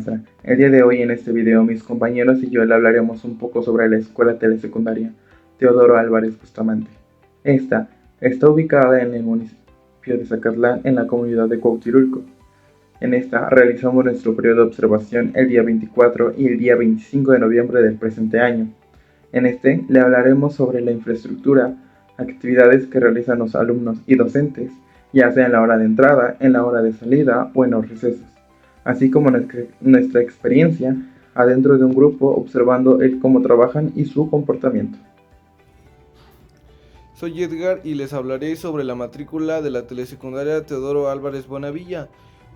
maestra. El día de hoy en este video mis compañeros y yo le hablaremos un poco sobre la Escuela Telesecundaria Teodoro Álvarez Bustamante. Esta está ubicada en el municipio de Zacatlán, en la comunidad de Cuauhtirulco. En esta realizamos nuestro periodo de observación el día 24 y el día 25 de noviembre del presente año. En este le hablaremos sobre la infraestructura, actividades que realizan los alumnos y docentes, ya sea en la hora de entrada, en la hora de salida o en los recesos, así como nuestra experiencia adentro de un grupo observando cómo trabajan y su comportamiento. Soy Edgar y les hablaré sobre la matrícula de la telesecundaria Teodoro Álvarez Bonavilla.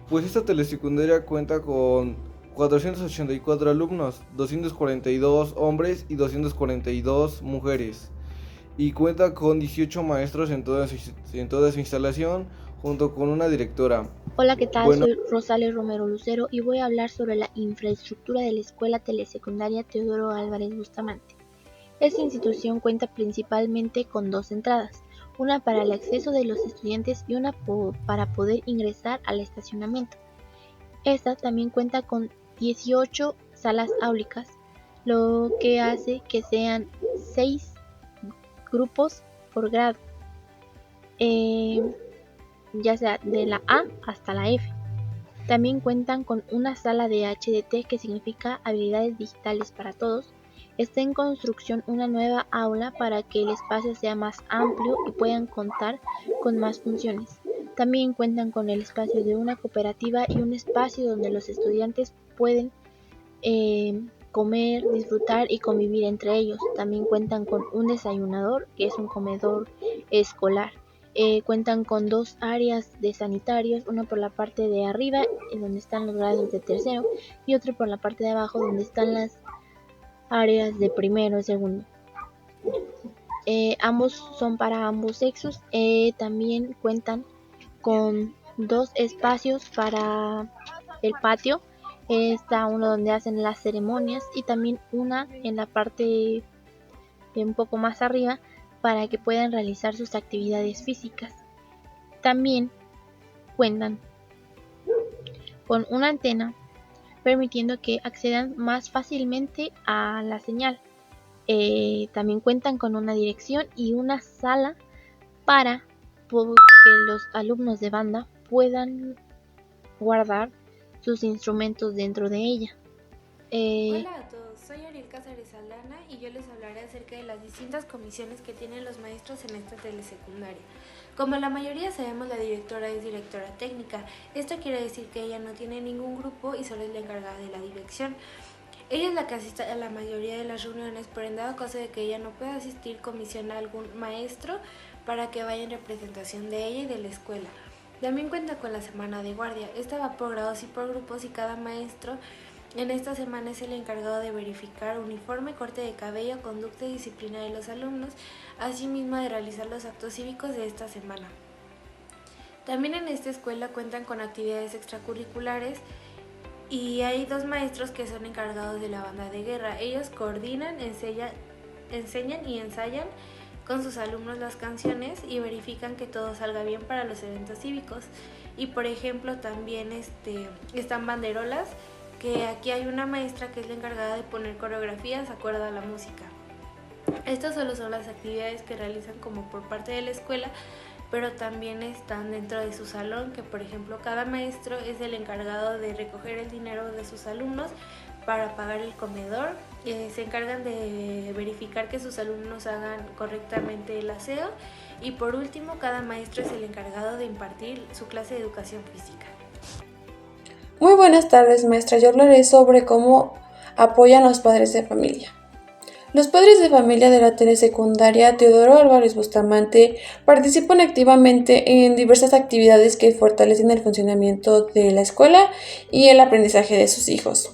Pues esta telesecundaria cuenta con 484 alumnos, 242 hombres y 242 mujeres. Y cuenta con 18 maestros en toda su instalación, junto con una directora. Hola, ¿qué tal? Soy Rosales Romero Lucero y voy a hablar sobre la infraestructura de la Escuela Telesecundaria Teodoro Álvarez Bustamante. Esta institución cuenta principalmente con dos entradas, una para el acceso de los estudiantes y una para poder ingresar al estacionamiento. Esta también cuenta con 18 salas áulicas, lo que hace que sean 6 grupos por grado, ya sea de la A hasta la F. También cuentan con una sala de HDT, que significa habilidades digitales para todos. Está en construcción una nueva aula para que el espacio sea más amplio y puedan contar con más funciones. También cuentan con el espacio de una cooperativa y un espacio donde los estudiantes pueden comer, disfrutar y convivir entre ellos. También cuentan con un desayunador, que es un comedor escolar. Cuentan con dos áreas de sanitarios, una por la parte de arriba, en donde están los grados de tercero, y otra por la parte de abajo, donde están las áreas de primero y segundo. Ambos son para ambos sexos. También cuentan con dos espacios para el patio. Está uno donde hacen las ceremonias y también una en la parte de un poco más arriba para que puedan realizar sus actividades físicas. También cuentan con una antena, permitiendo que accedan más fácilmente a la señal. También cuentan con una dirección y una sala para que los alumnos de banda puedan guardar sus instrumentos dentro de ella. Hola a todos, soy Ariel Cáceres Aldana y yo les hablaré acerca de las distintas comisiones que tienen los maestros en esta telesecundaria. Como la mayoría sabemos, la directora es directora técnica. Esto quiere decir que ella no tiene ningún grupo y solo es la encargada de la dirección. Ella es la que asiste a la mayoría de las reuniones, pero en dado caso de que ella no pueda asistir, comisiona a algún maestro para que vaya en representación de ella y de la escuela. También cuenta con la semana de guardia. Esta va por grados y por grupos, y cada maestro en esta semana es el encargado de verificar uniforme, corte de cabello, conducta y disciplina de los alumnos, asimismo de realizar los actos cívicos de esta semana. También en esta escuela cuentan con actividades extracurriculares y hay dos maestros que son encargados de la banda de guerra. Ellos coordinan, enseñan y ensayan con sus alumnos las canciones y verifican que todo salga bien para los eventos cívicos. Y por ejemplo también están banderolas, que aquí hay una maestra que es la encargada de poner coreografías acorde a la música. Estas solo son las actividades que realizan como por parte de la escuela, pero también están dentro de su salón, que por ejemplo cada maestro es el encargado de recoger el dinero de sus alumnos para pagar el comedor. Se encargan de verificar que sus alumnos hagan correctamente el aseo, y por último cada maestro es el encargado de impartir su clase de educación física. Muy buenas tardes, maestra. Yo hablaré sobre cómo apoyan los padres de familia. Los padres de familia de la telesecundaria Teodoro Álvarez Bustamante participan activamente en diversas actividades que fortalecen el funcionamiento de la escuela y el aprendizaje de sus hijos.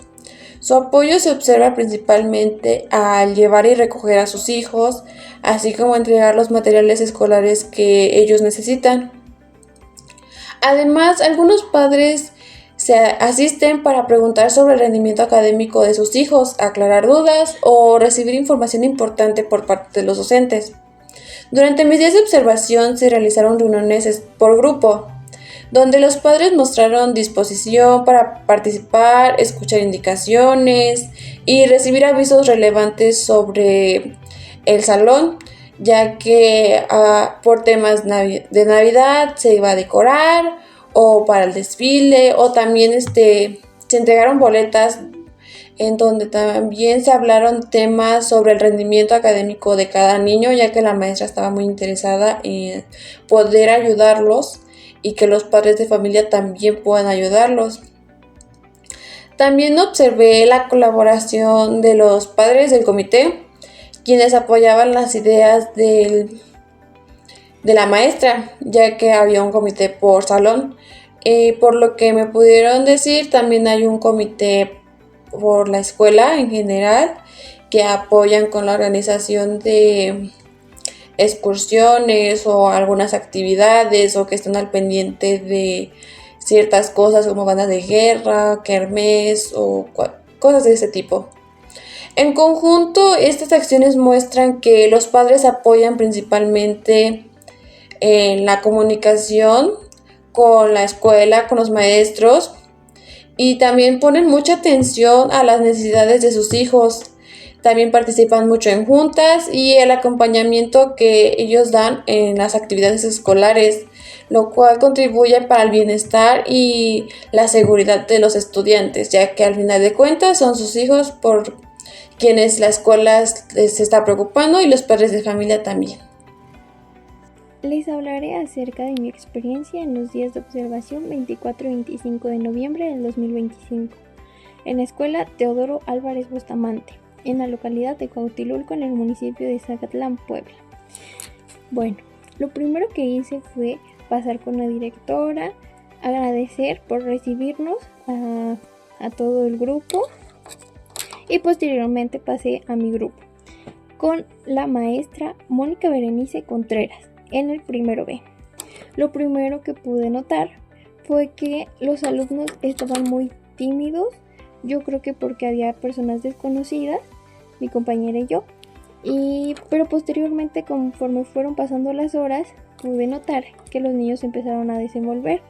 Su apoyo se observa principalmente al llevar y recoger a sus hijos, así como entregar los materiales escolares que ellos necesitan. Además, algunos padres se asisten para preguntar sobre el rendimiento académico de sus hijos, aclarar dudas o recibir información importante por parte de los docentes. Durante mis días de observación se realizaron reuniones por grupo. donde los padres mostraron disposición para participar, escuchar indicaciones y recibir avisos relevantes sobre el salón, ya que por temas de Navidad se iba a decorar o para el desfile, o también se entregaron boletas en donde también se hablaron temas sobre el rendimiento académico de cada niño, ya que la maestra estaba muy interesada en poder ayudarlos y que los padres de familia también puedan ayudarlos. También observé la colaboración de los padres del comité, quienes apoyaban las ideas de la maestra, ya que había un comité por salón. Por lo que me pudieron decir, también hay un comité por la escuela en general que apoyan con la organización de excursiones o algunas actividades, o que están al pendiente de ciertas cosas como bandas de guerra, kermés o cosas de ese tipo. En conjunto, estas acciones muestran que los padres apoyan principalmente en la comunicación con la escuela, con los maestros, y también ponen mucha atención a las necesidades de sus hijos. También participan mucho en juntas y el acompañamiento que ellos dan en las actividades escolares, lo cual contribuye para el bienestar y la seguridad de los estudiantes, ya que al final de cuentas son sus hijos por quienes la escuela se está preocupando, y los padres de familia también. Les hablaré acerca de mi experiencia en los días de observación 24 y 25 de noviembre del 2025 en la escuela Teodoro Álvarez Bustamante, en la localidad de Cuauhtilulco, en el municipio de Zacatlán, Puebla. Bueno, lo primero que hice fue pasar con la directora, agradecer por recibirnos a todo el grupo, y posteriormente pasé a mi grupo con la maestra Mónica Berenice Contreras en el primero B. Lo primero que pude notar fue que los alumnos estaban muy tímidos, yo creo que porque había personas desconocidas, mi compañera y yo, pero posteriormente, conforme fueron pasando las horas, pude notar que los niños empezaron a desenvolver.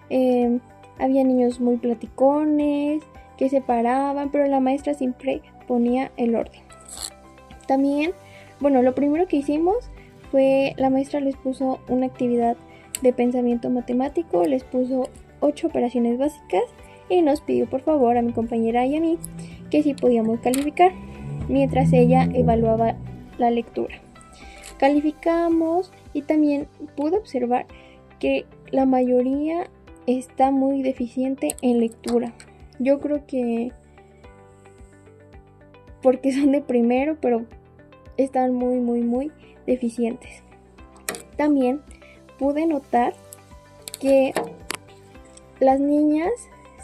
Había niños muy platicones, que se paraban, pero la maestra siempre ponía el orden. También, bueno, lo primero que hicimos fue, la maestra les puso una actividad de pensamiento matemático, les puso 8 operaciones básicas y nos pidió por favor a mi compañera y a mí que si podíamos calificar, mientras ella evaluaba la lectura. Calificamos y también pude observar que la mayoría está muy deficiente en lectura. Yo creo que porque son de primero, pero están muy deficientes. También pude notar que las niñas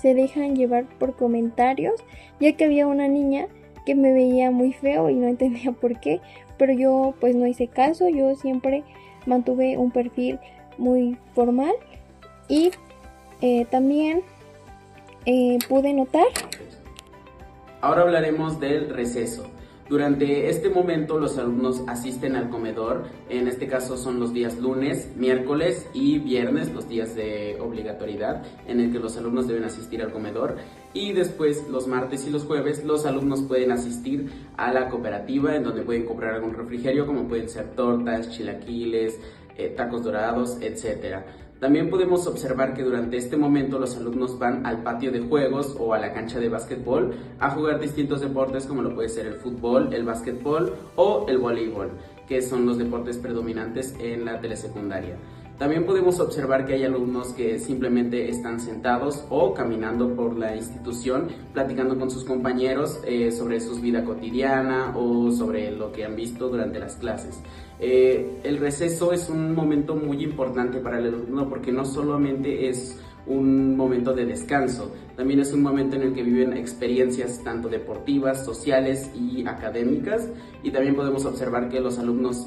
se dejan llevar por comentarios, ya que había una niña que me veía muy feo y no entendía por qué, pero yo pues no hice caso. Yo siempre mantuve un perfil muy formal, y también pude notar. Ahora hablaremos del receso. Durante este momento los alumnos asisten al comedor, en este caso son los días lunes, miércoles y viernes, los días de obligatoriedad en el que los alumnos deben asistir al comedor, y después los martes y los jueves los alumnos pueden asistir a la cooperativa, en donde pueden comprar algún refrigerio, como pueden ser tortas, chilaquiles, tacos dorados, etc. También podemos observar que durante este momento los alumnos van al patio de juegos o a la cancha de básquetbol a jugar distintos deportes, como lo puede ser el fútbol, el básquetbol o el voleibol, que son los deportes predominantes en la telesecundaria. También podemos observar que hay alumnos que simplemente están sentados o caminando por la institución, platicando con sus compañeros sobre su vida cotidiana o sobre lo que han visto durante las clases. El receso es un momento muy importante para el alumno, porque no solamente es un momento de descanso, también es un momento en el que viven experiencias tanto deportivas, sociales y académicas, y también podemos observar que los alumnos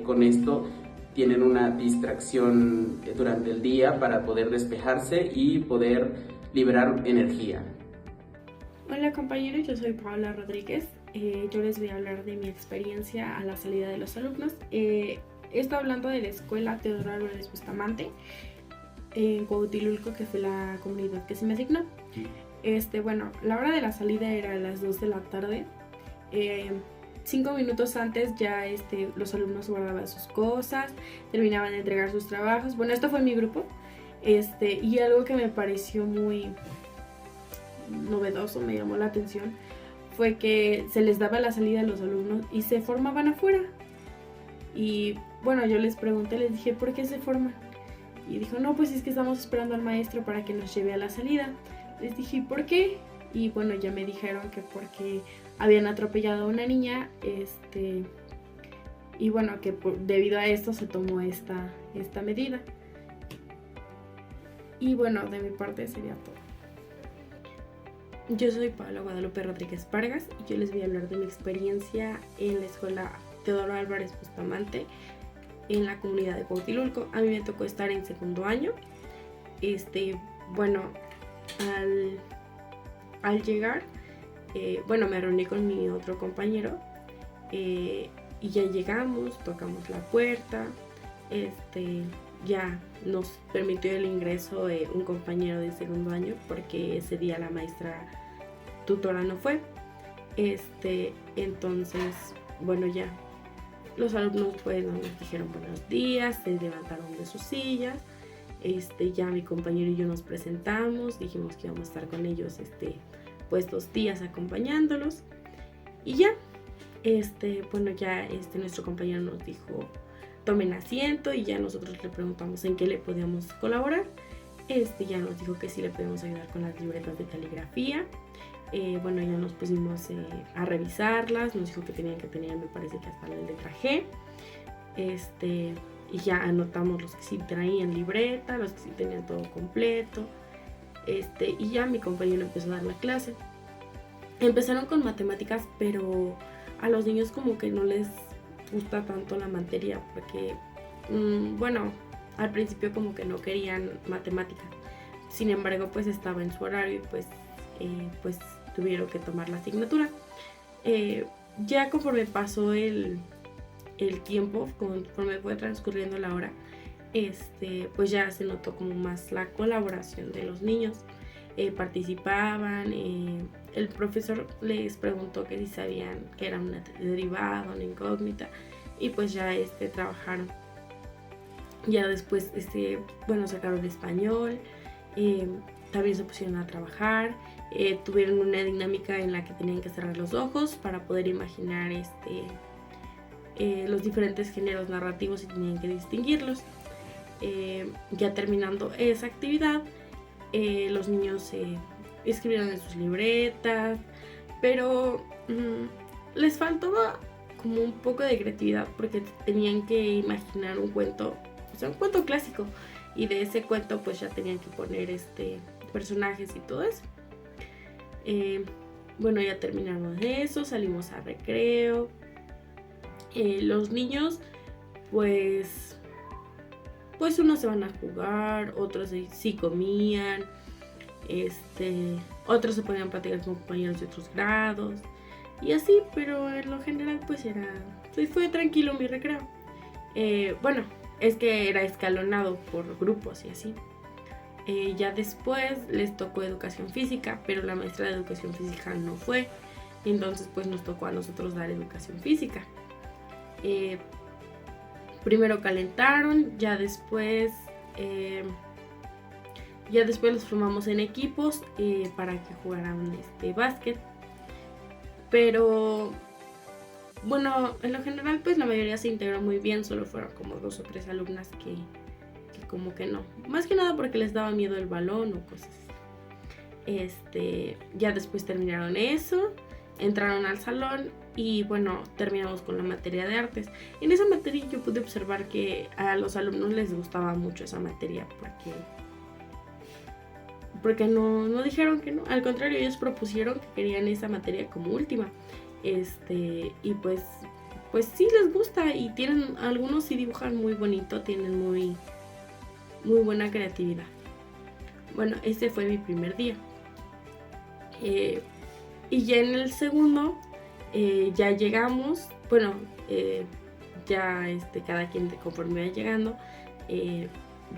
con esto tienen una distracción durante el día para poder despejarse y poder liberar energía. Hola compañeros, yo soy Paola Rodríguez. Yo les voy a hablar de mi experiencia a la salida de los alumnos. Estoy hablando de la escuela Teodoro Álvarez Bustamante. en Cuauhtilulco, que fue la comunidad que se me asignó. Bueno, la hora de la salida era a las 2 de la tarde. 5 minutos antes ya los alumnos guardaban sus cosas, terminaban de entregar sus trabajos. Bueno, esto fue mi grupo. Y algo que me pareció muy novedoso, me llamó la atención, fue que se les daba la salida a los alumnos y se formaban afuera. Y bueno, yo les pregunté, les dije, ¿por qué se forman? Y dijo, no, pues es que estamos esperando al maestro para que nos lleve a la salida. Les dije, ¿por qué? Y bueno, ya me dijeron que porque habían atropellado a una niña, y bueno, que debido a esto se tomó esta medida. Y bueno, de mi parte sería todo. Yo soy Paola Guadalupe Rodríguez Vargas y yo les voy a hablar de mi experiencia en la escuela Teodoro Álvarez Bustamante en la comunidad de Cuauhtilulco. A mí me tocó estar en segundo año. Bueno, al llegar, me reuní con mi otro compañero y ya llegamos, tocamos la puerta, ya nos permitió el ingreso un compañero de segundo año porque ese día la maestra tutora no fue. Entonces, bueno, ya los alumnos pues nos dijeron buenos días, se levantaron de sus sillas. Ya mi compañero y yo nos presentamos, dijimos que íbamos a estar con ellos pues 2 días acompañándolos y ya, nuestro compañero nos dijo tomen asiento y ya nosotros le preguntamos en qué le podíamos colaborar. Ya nos dijo que sí le podíamos ayudar con las libretas de caligrafía. Ya nos pusimos a revisarlas, nos dijo que tenían que tener, me parece que hasta la letra G. Y ya anotamos los que sí traían libreta, los que sí tenían todo completo. Y ya mi compañero empezó a dar la clase. Empezaron con matemáticas, pero a los niños como que no les gusta tanto la materia porque, al principio como que no querían matemáticas. Sin embargo, pues estaba en su horario y pues tuvieron que tomar la asignatura. Ya conforme pasó el tiempo, conforme fue transcurriendo la hora, pues ya se notó como más la colaboración de los niños. Participaban, el profesor les preguntó que si sabían que era una derivada, una incógnita, y pues ya trabajaron. Ya después sacaron español, también se pusieron a trabajar, tuvieron una dinámica en la que tenían que cerrar los ojos para poder imaginar los diferentes géneros narrativos y tenían que distinguirlos. Ya terminando esa actividad, los niños escribieron en sus libretas, pero les faltaba como un poco de creatividad porque tenían que imaginar un cuento, un cuento clásico, y de ese cuento pues ya tenían que poner personajes y todo eso. Ya terminamos de eso, salimos a recreo. Los niños pues unos se van a jugar, otros sí comían, otros se ponían a platicar con compañeros de otros grados y así, pero en lo general pues fue tranquilo mi recreo. Es que era escalonado por grupos y así. Ya después les tocó educación física, pero la maestra de educación física no fue, entonces pues nos tocó a nosotros dar educación física. Primero calentaron, ya después los formamos en equipos para que jugaran básquet. Pero en lo general pues la mayoría se integró muy bien, solo fueron como 2 o 3 alumnas que como que no, más que nada porque les daba miedo el balón o cosas así. Ya después terminaron eso, entraron al salón y terminamos con la materia de artes. En esa materia yo pude observar que a los alumnos les gustaba mucho esa materia porque no dijeron que no, al contrario, ellos propusieron que querían esa materia como última. Y pues sí les gusta, y algunos sí dibujan muy bonito, tienen muy muy buena creatividad. Este fue mi primer día. Y ya en el segundo ya llegamos, cada quien conforme iba llegando,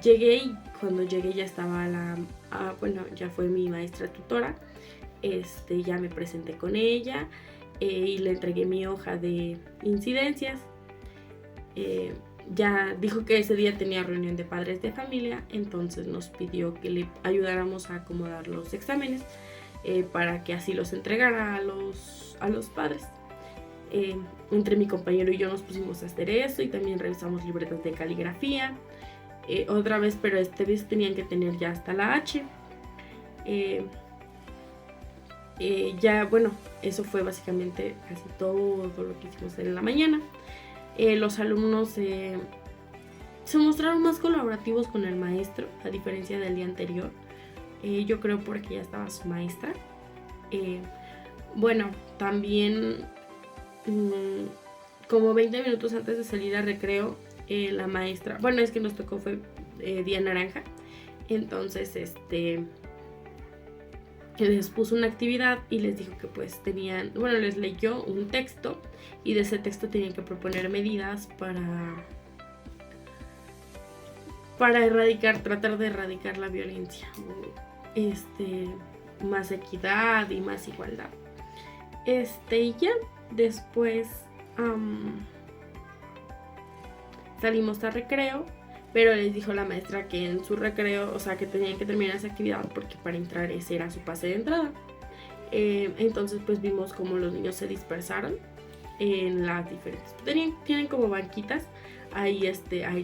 Llegué y cuando llegué ya estaba ya fue mi maestra tutora. Ya me presenté con ella y le entregué mi hoja de incidencias. Ya dijo que ese día tenía reunión de padres de familia, entonces nos pidió que le ayudáramos a acomodar los exámenes para que así los entregara a los padres. Entre mi compañero y yo nos pusimos a hacer eso y también revisamos libretas de caligrafía. Otra vez, pero esta vez tenían que tener ya hasta la H. Eso fue básicamente casi todo lo que hicimos en la mañana. Los alumnos se mostraron más colaborativos con el maestro, a diferencia del día anterior. Yo creo porque ya estaba su maestra. También como 20 minutos antes de salir a recreo, la maestra, es que nos tocó, fue día naranja, entonces les puso una actividad y les dijo que pues les leyó un texto y de ese texto tenían que proponer medidas para tratar de erradicar la violencia, más equidad y más igualdad. Y ya después salimos a recreo, pero les dijo la maestra que en su recreo, que tenían que terminar esa actividad porque para entrar ese era su pase de entrada. Entonces pues vimos cómo los niños se dispersaron en las diferentes, tienen como banquitas, ahí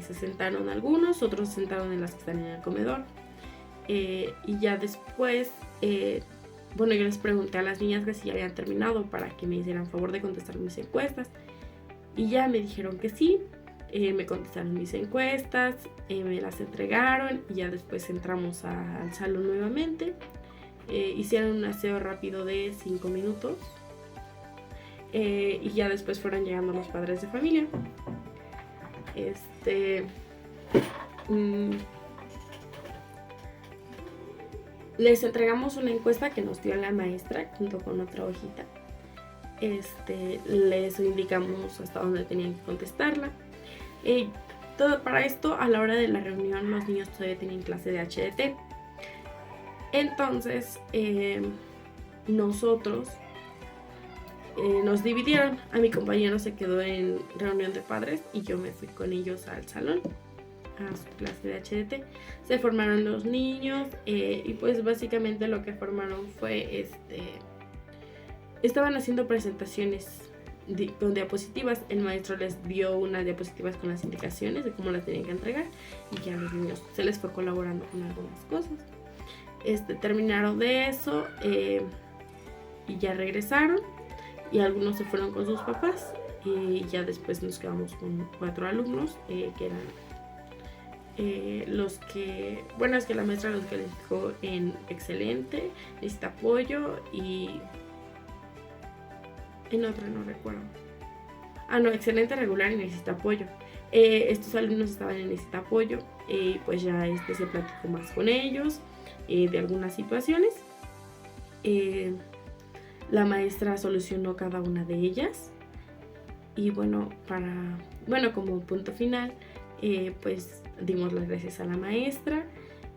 se sentaron algunos, otros se sentaron en las que están en el comedor. Y ya después yo les pregunté a las niñas que si ya habían terminado para que me hicieran favor de contestar mis encuestas y ya me dijeron que sí. Me contestaron mis encuestas, me las entregaron y ya después entramos al salón nuevamente. Hicieron un aseo rápido de 5 minutos y ya después fueron llegando los padres de familia. Les entregamos una encuesta que nos dio la maestra junto con otra hojita. Les indicamos hasta dónde tenían que contestarla. Todo para esto, a la hora de la reunión, los niños todavía tenían clase de HDT. Entonces, nosotros nos dividieron. A mi compañero se quedó en reunión de padres y yo me fui con ellos al salón a su clase de HDT. Se formaron los niños y pues básicamente lo que formaron fue estaban haciendo presentaciones con diapositivas. El maestro les dio unas diapositivas con las indicaciones de cómo las tenían que entregar y ya a los niños se les fue colaborando con algunas cosas. Terminaron de eso y ya regresaron y algunos se fueron con sus papás y ya después nos quedamos con 4 alumnos que eran los que, es que la maestra los calificó en excelente, necesita apoyo y en otra no recuerdo. Excelente, regular y necesita apoyo. Estos alumnos estaban en necesita apoyo, pues ya se platicó más con ellos de algunas situaciones. La maestra solucionó cada una de ellas y como punto final, pues dimos las gracias a la maestra,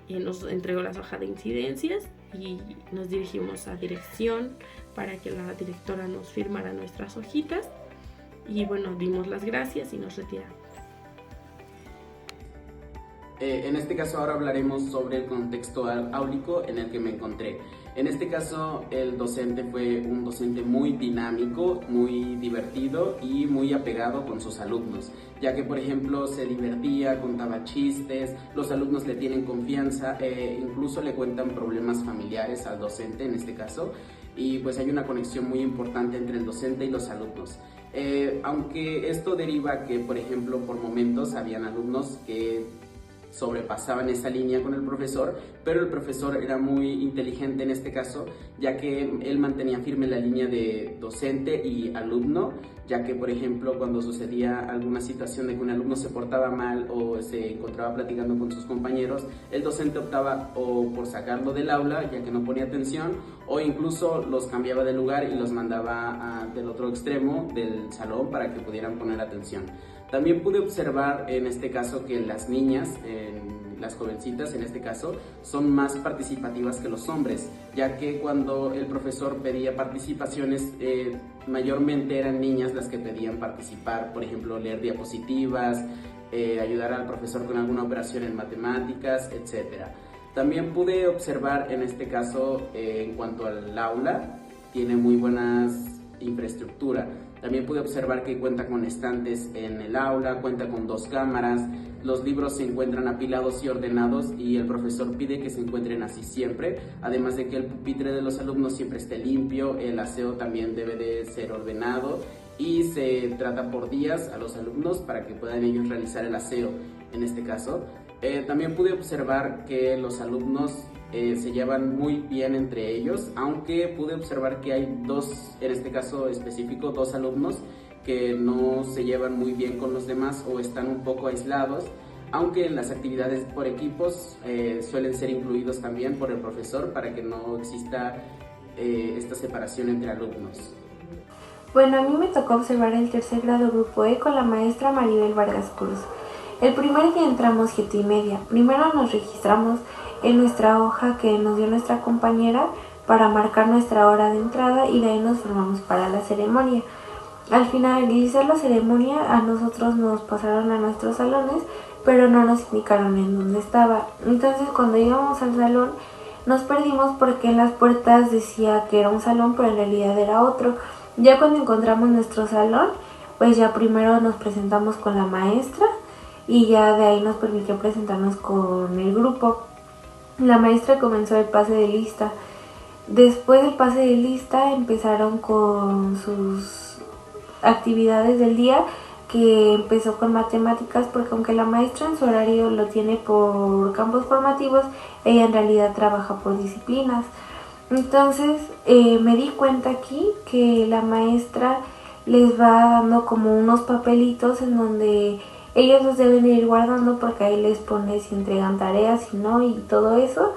nos entregó las hojas de incidencias y nos dirigimos a dirección para que la directora nos firmara nuestras hojitas y dimos las gracias y nos retiramos. En este caso ahora hablaremos sobre el contexto áulico en el que me encontré. En este caso el docente fue un docente muy dinámico, muy divertido y muy apegado con sus alumnos, ya que por ejemplo se divertía, contaba chistes, los alumnos le tienen confianza, incluso le cuentan problemas familiares al docente en este caso, y pues hay una conexión muy importante entre el docente y los alumnos. Aunque esto deriva que por ejemplo por momentos habían alumnos que sobrepasaban esa línea con el profesor, pero el profesor era muy inteligente en este caso, ya que él mantenía firme la línea de docente y alumno, ya que por ejemplo cuando sucedía alguna situación de que un alumno se portaba mal o se encontraba platicando con sus compañeros, el docente optaba o por sacarlo del aula ya que no ponía atención, o incluso los cambiaba de lugar y los mandaba del otro extremo del salón para que pudieran poner atención. También pude observar en este caso que las niñas, en las jovencitas en este caso son más participativas que los hombres, ya que cuando el profesor pedía participaciones, mayormente eran niñas las que pedían participar, por ejemplo, leer diapositivas, ayudar al profesor con alguna operación en matemáticas, etc. También pude observar en este caso, en cuanto al aula, tiene muy buena infraestructura. También pude observar que cuenta con estantes en el aula, cuenta con 2 cámaras, los libros se encuentran apilados y ordenados y el profesor pide que se encuentren así siempre, además de que el pupitre de los alumnos siempre esté limpio, el aseo también debe de ser ordenado y se trata por días a los alumnos para que puedan ellos realizar el aseo en este caso. También pude observar que los alumnos se llevan muy bien entre ellos, aunque pude observar que hay en este caso específico, 2 alumnos que no se llevan muy bien con los demás o están un poco aislados, aunque en las actividades por equipos suelen ser incluidos también por el profesor para que no exista esta separación entre alumnos. Bueno, a mí me tocó observar el tercer grado grupo E con la maestra Maribel Vargas Cruz. El primer día entramos 7:30. Primero nos registramos en nuestra hoja que nos dio nuestra compañera para marcar nuestra hora de entrada y de ahí nos formamos para la ceremonia. Al finalizar la ceremonia a nosotros nos pasaron a nuestros salones, pero no nos indicaron en dónde estaba. Entonces cuando íbamos al salón nos perdimos porque en las puertas decía que era un salón, pero en realidad era otro. Ya cuando encontramos nuestro salón, pues ya primero nos presentamos con la maestra y ya de ahí nos permitió presentarnos con el grupo. La maestra comenzó el pase de lista. Después del pase de lista empezaron con sus actividades del día, que empezó con matemáticas, porque aunque la maestra en su horario lo tiene por campos formativos, ella en realidad trabaja por disciplinas. Entonces me di cuenta aquí que la maestra les va dando como unos papelitos en donde ellos los deben ir guardando, porque ahí les pone si entregan tareas, si no, y todo eso,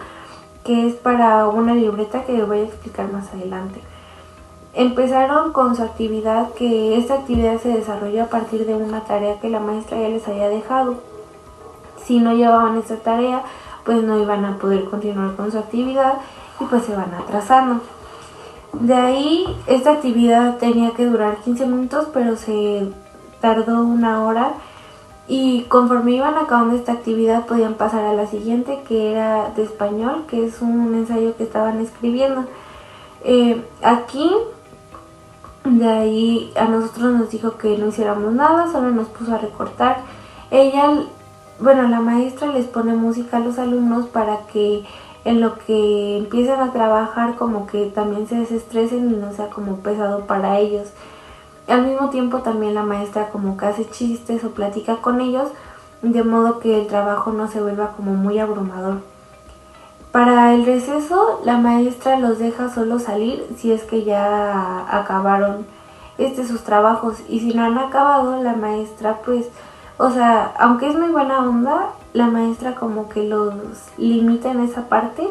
que es para una libreta que voy a explicar más adelante. Empezaron con su actividad, que esta actividad se desarrolló a partir de una tarea que la maestra ya les había dejado. Si no llevaban esta tarea, pues no iban a poder continuar con su actividad y pues se van atrasando. De ahí, esta actividad tenía que durar 15 minutos, pero se tardó 1 hora. Y conforme iban acabando esta actividad podían pasar a la siguiente, que era de español, que es un ensayo que estaban escribiendo. Aquí, de ahí a nosotros nos dijo que no hiciéramos nada, solo nos puso a recortar. La maestra les pone música a los alumnos para que en lo que empiezan a trabajar como que también se desestresen y no sea como pesado para ellos. Al mismo tiempo también la maestra como que hace chistes o platica con ellos, de modo que el trabajo no se vuelva como muy abrumador. Para el receso la maestra los deja solo salir si es que ya acabaron sus trabajos, y si no han acabado, la maestra pues, aunque es muy buena onda, la maestra como que los limita en esa parte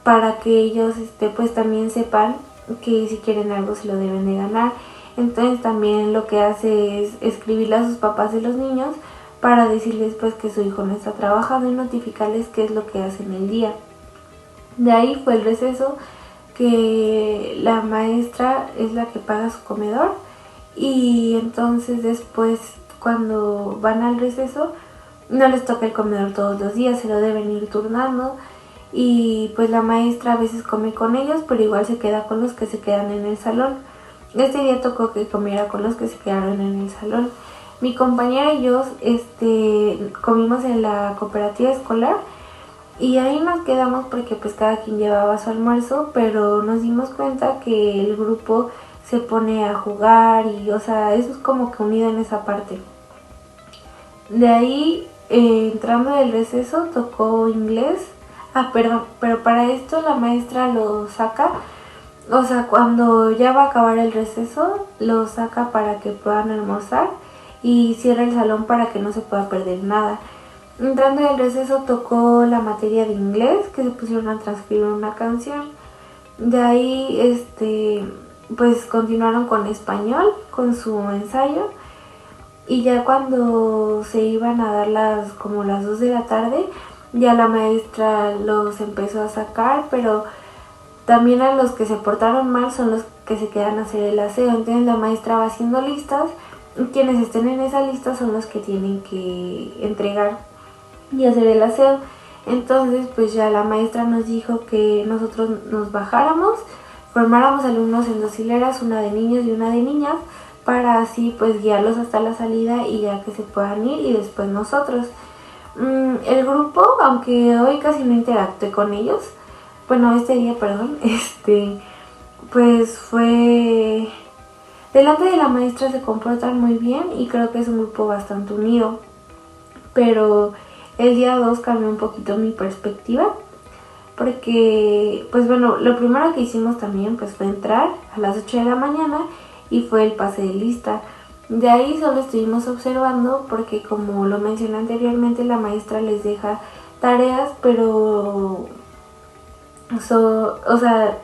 para que ellos pues también sepan que si quieren algo se lo deben de ganar. Entonces también lo que hace es escribirle a sus papás de los niños para decirles pues que su hijo no está trabajando y notificarles qué es lo que hace en el día. De ahí fue el receso, que la maestra es la que paga su comedor, y entonces después cuando van al receso no les toca el comedor todos los días, se lo deben ir turnando, y pues la maestra a veces come con ellos, pero igual se queda con los que se quedan en el salón. Este día tocó que comiera con los que se quedaron en el salón. Mi compañera y yo comimos en la cooperativa escolar y ahí nos quedamos porque pues cada quien llevaba su almuerzo, pero nos dimos cuenta que el grupo se pone a jugar y eso es como que unido en esa parte. De ahí, entrando del receso, tocó inglés. Pero para esto la maestra lo saca. Cuando ya va a acabar el receso, lo saca para que puedan almorzar y cierra el salón para que no se pueda perder nada. Entrando del receso tocó la materia de inglés, que se pusieron a transcribir una canción. De ahí, pues continuaron con español, con su ensayo. Y ya cuando se iban a dar las 2 de la tarde, ya la maestra los empezó a sacar, pero también a los que se portaron mal son los que se quedan a hacer el aseo. Entonces la maestra va haciendo listas y quienes estén en esa lista son los que tienen que entregar y hacer el aseo. Entonces pues ya la maestra nos dijo que nosotros nos bajáramos, formáramos alumnos en 2 hileras, una de niños y una de niñas, para así pues guiarlos hasta la salida y ya que se puedan ir y después nosotros. El grupo, aunque hoy casi no interactué con ellos, bueno, este día, perdón, pues fue... Delante de la maestra se comportan muy bien y creo que es un grupo bastante unido, pero el día 2 cambió un poquito mi perspectiva, porque, pues bueno, lo primero que hicimos también pues fue entrar a las 8 de la mañana y fue el pase de lista. De ahí solo estuvimos observando porque, como lo mencioné anteriormente, la maestra les deja tareas, pero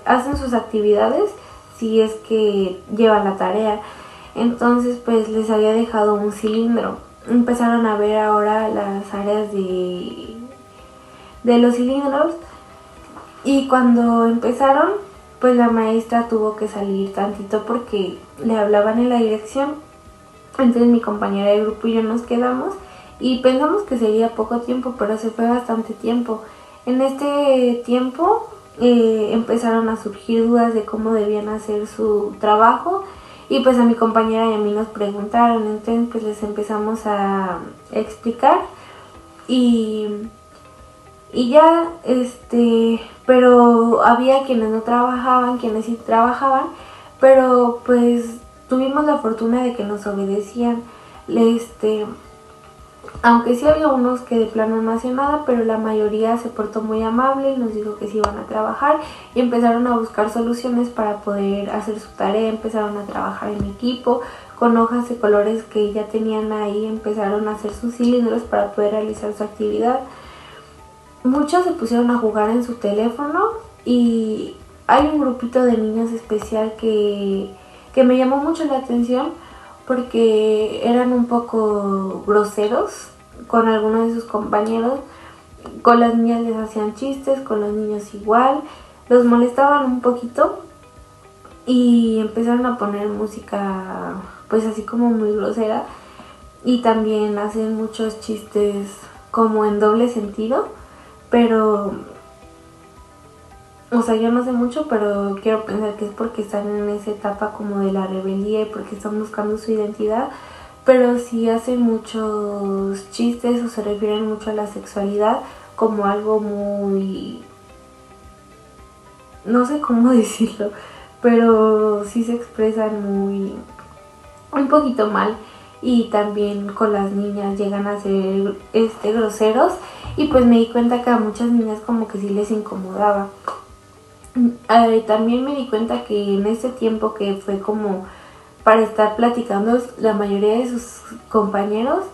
hacen sus actividades si es que llevan la tarea. Entonces pues les había dejado un cilindro. Empezaron a ver ahora las áreas de los cilindros, y cuando empezaron pues la maestra tuvo que salir tantito porque le hablaban en la dirección. Entonces mi compañera de grupo y yo nos quedamos y pensamos que sería poco tiempo, pero se fue bastante tiempo. En este tiempo empezaron a surgir dudas de cómo debían hacer su trabajo, y pues a mi compañera y a mí nos preguntaron. Entonces pues les empezamos a explicar y ya, pero había quienes no trabajaban, quienes sí trabajaban, pero pues tuvimos la fortuna de que nos obedecían. Aunque sí había unos que de plano no hacían nada, pero la mayoría se portó muy amable y nos dijo que sí iban a trabajar, y empezaron a buscar soluciones para poder hacer su tarea. Empezaron a trabajar en equipo, con hojas de colores que ya tenían ahí, empezaron a hacer sus cilindros para poder realizar su actividad. Muchos se pusieron a jugar en su teléfono, y hay un grupito de niños especial que me llamó mucho la atención porque eran un poco groseros con algunos de sus compañeros. Con las niñas les hacían chistes, con los niños igual, los molestaban un poquito y empezaron a poner música pues así como muy grosera, y también hacen muchos chistes como en doble sentido, pero o sea, yo no sé mucho, pero quiero pensar que es porque están en esa etapa como de la rebeldía y porque están buscando su identidad. Pero sí hacen muchos chistes o se refieren mucho a la sexualidad como algo muy... no sé cómo decirlo, pero sí se expresan un poquito mal. Y también con las niñas llegan a ser groseros, y pues me di cuenta que a muchas niñas como que sí les incomodaba. También me di cuenta que en ese tiempo que fue como para estar platicando la mayoría de sus compañeros,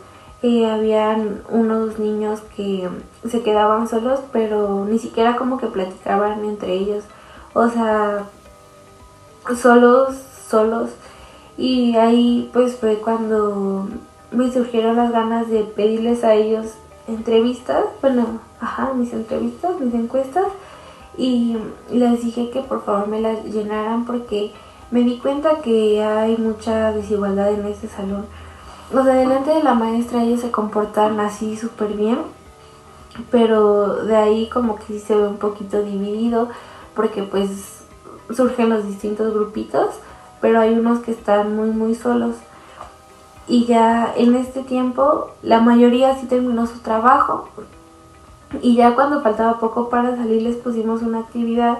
habían unos niños que se quedaban solos, pero ni siquiera como que platicaban entre ellos, o sea, solos, y ahí pues fue cuando me surgieron las ganas de pedirles a ellos entrevistas, mis encuestas, y les dije que por favor me las llenaran porque me di cuenta que hay mucha desigualdad en este salón. O sea, delante de la maestra ellos se comportan así súper bien, pero de ahí como que sí se ve un poquito dividido porque pues surgen los distintos grupitos, pero hay unos que están muy solos. Y ya en este tiempo la mayoría sí terminó su trabajo, y ya cuando faltaba poco para salir les pusimos una actividad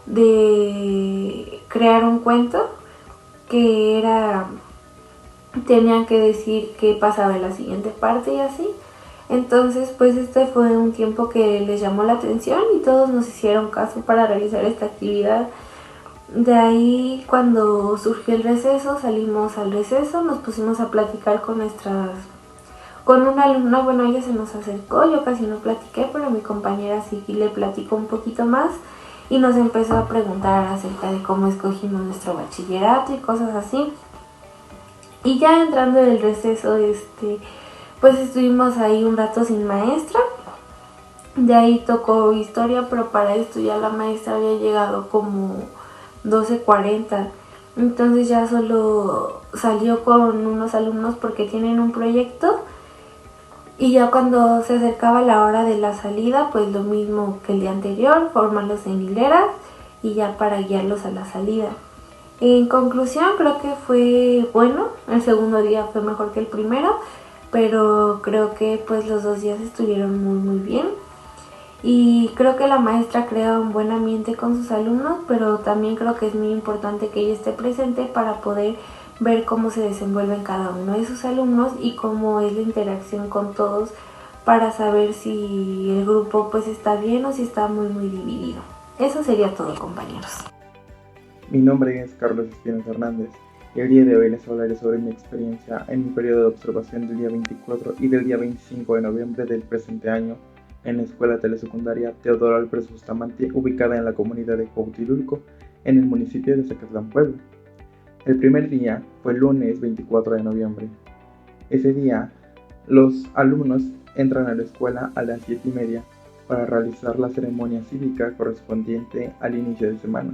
de crear un cuento que tenían que decir qué pasaba en la siguiente parte y así. Entonces pues este fue un tiempo que les llamó la atención y todos nos hicieron caso para realizar esta actividad. De ahí, cuando surgió el receso, salimos al receso, nos pusimos a platicar con una alumna. Bueno, ella se nos acercó, yo casi no platiqué, pero mi compañera sí le platicó un poquito más y nos empezó a preguntar acerca de cómo escogimos nuestro bachillerato y cosas así. Y ya entrando en el receso, pues estuvimos ahí un rato sin maestra, De ahí tocó historia, pero para esto ya la maestra había llegado como 12:40. Entonces ya solo salió con unos alumnos porque tienen un proyecto. Y ya cuando se acercaba la hora de la salida, pues lo mismo que el día anterior, formarlos en hileras y ya para guiarlos a la salida. En conclusión, creo que fue bueno. El segundo día fue mejor que el primero, pero creo que pues los 2 días estuvieron muy bien. Y creo que la maestra crea un buen ambiente con sus alumnos, pero también creo que es muy importante que ella esté presente para poder ver cómo se desenvuelven cada uno de sus alumnos y cómo es la interacción con todos para saber si el grupo pues está bien o si está muy dividido. Eso sería todo, compañeros. Mi nombre es Carlos Espinosa Hernández y el día de hoy les hablaré sobre mi experiencia en mi periodo de observación del día 24 y del día 25 de noviembre del presente año en la Escuela Telesecundaria Teodoro Álvarez Bustamante, ubicada en la comunidad de Cuauhtilulco, en el municipio de Zacatlán, Puebla. El primer día fue el lunes 24 de noviembre. Ese día, los alumnos entran a la escuela a las 7:30 para realizar la ceremonia cívica correspondiente al inicio de semana.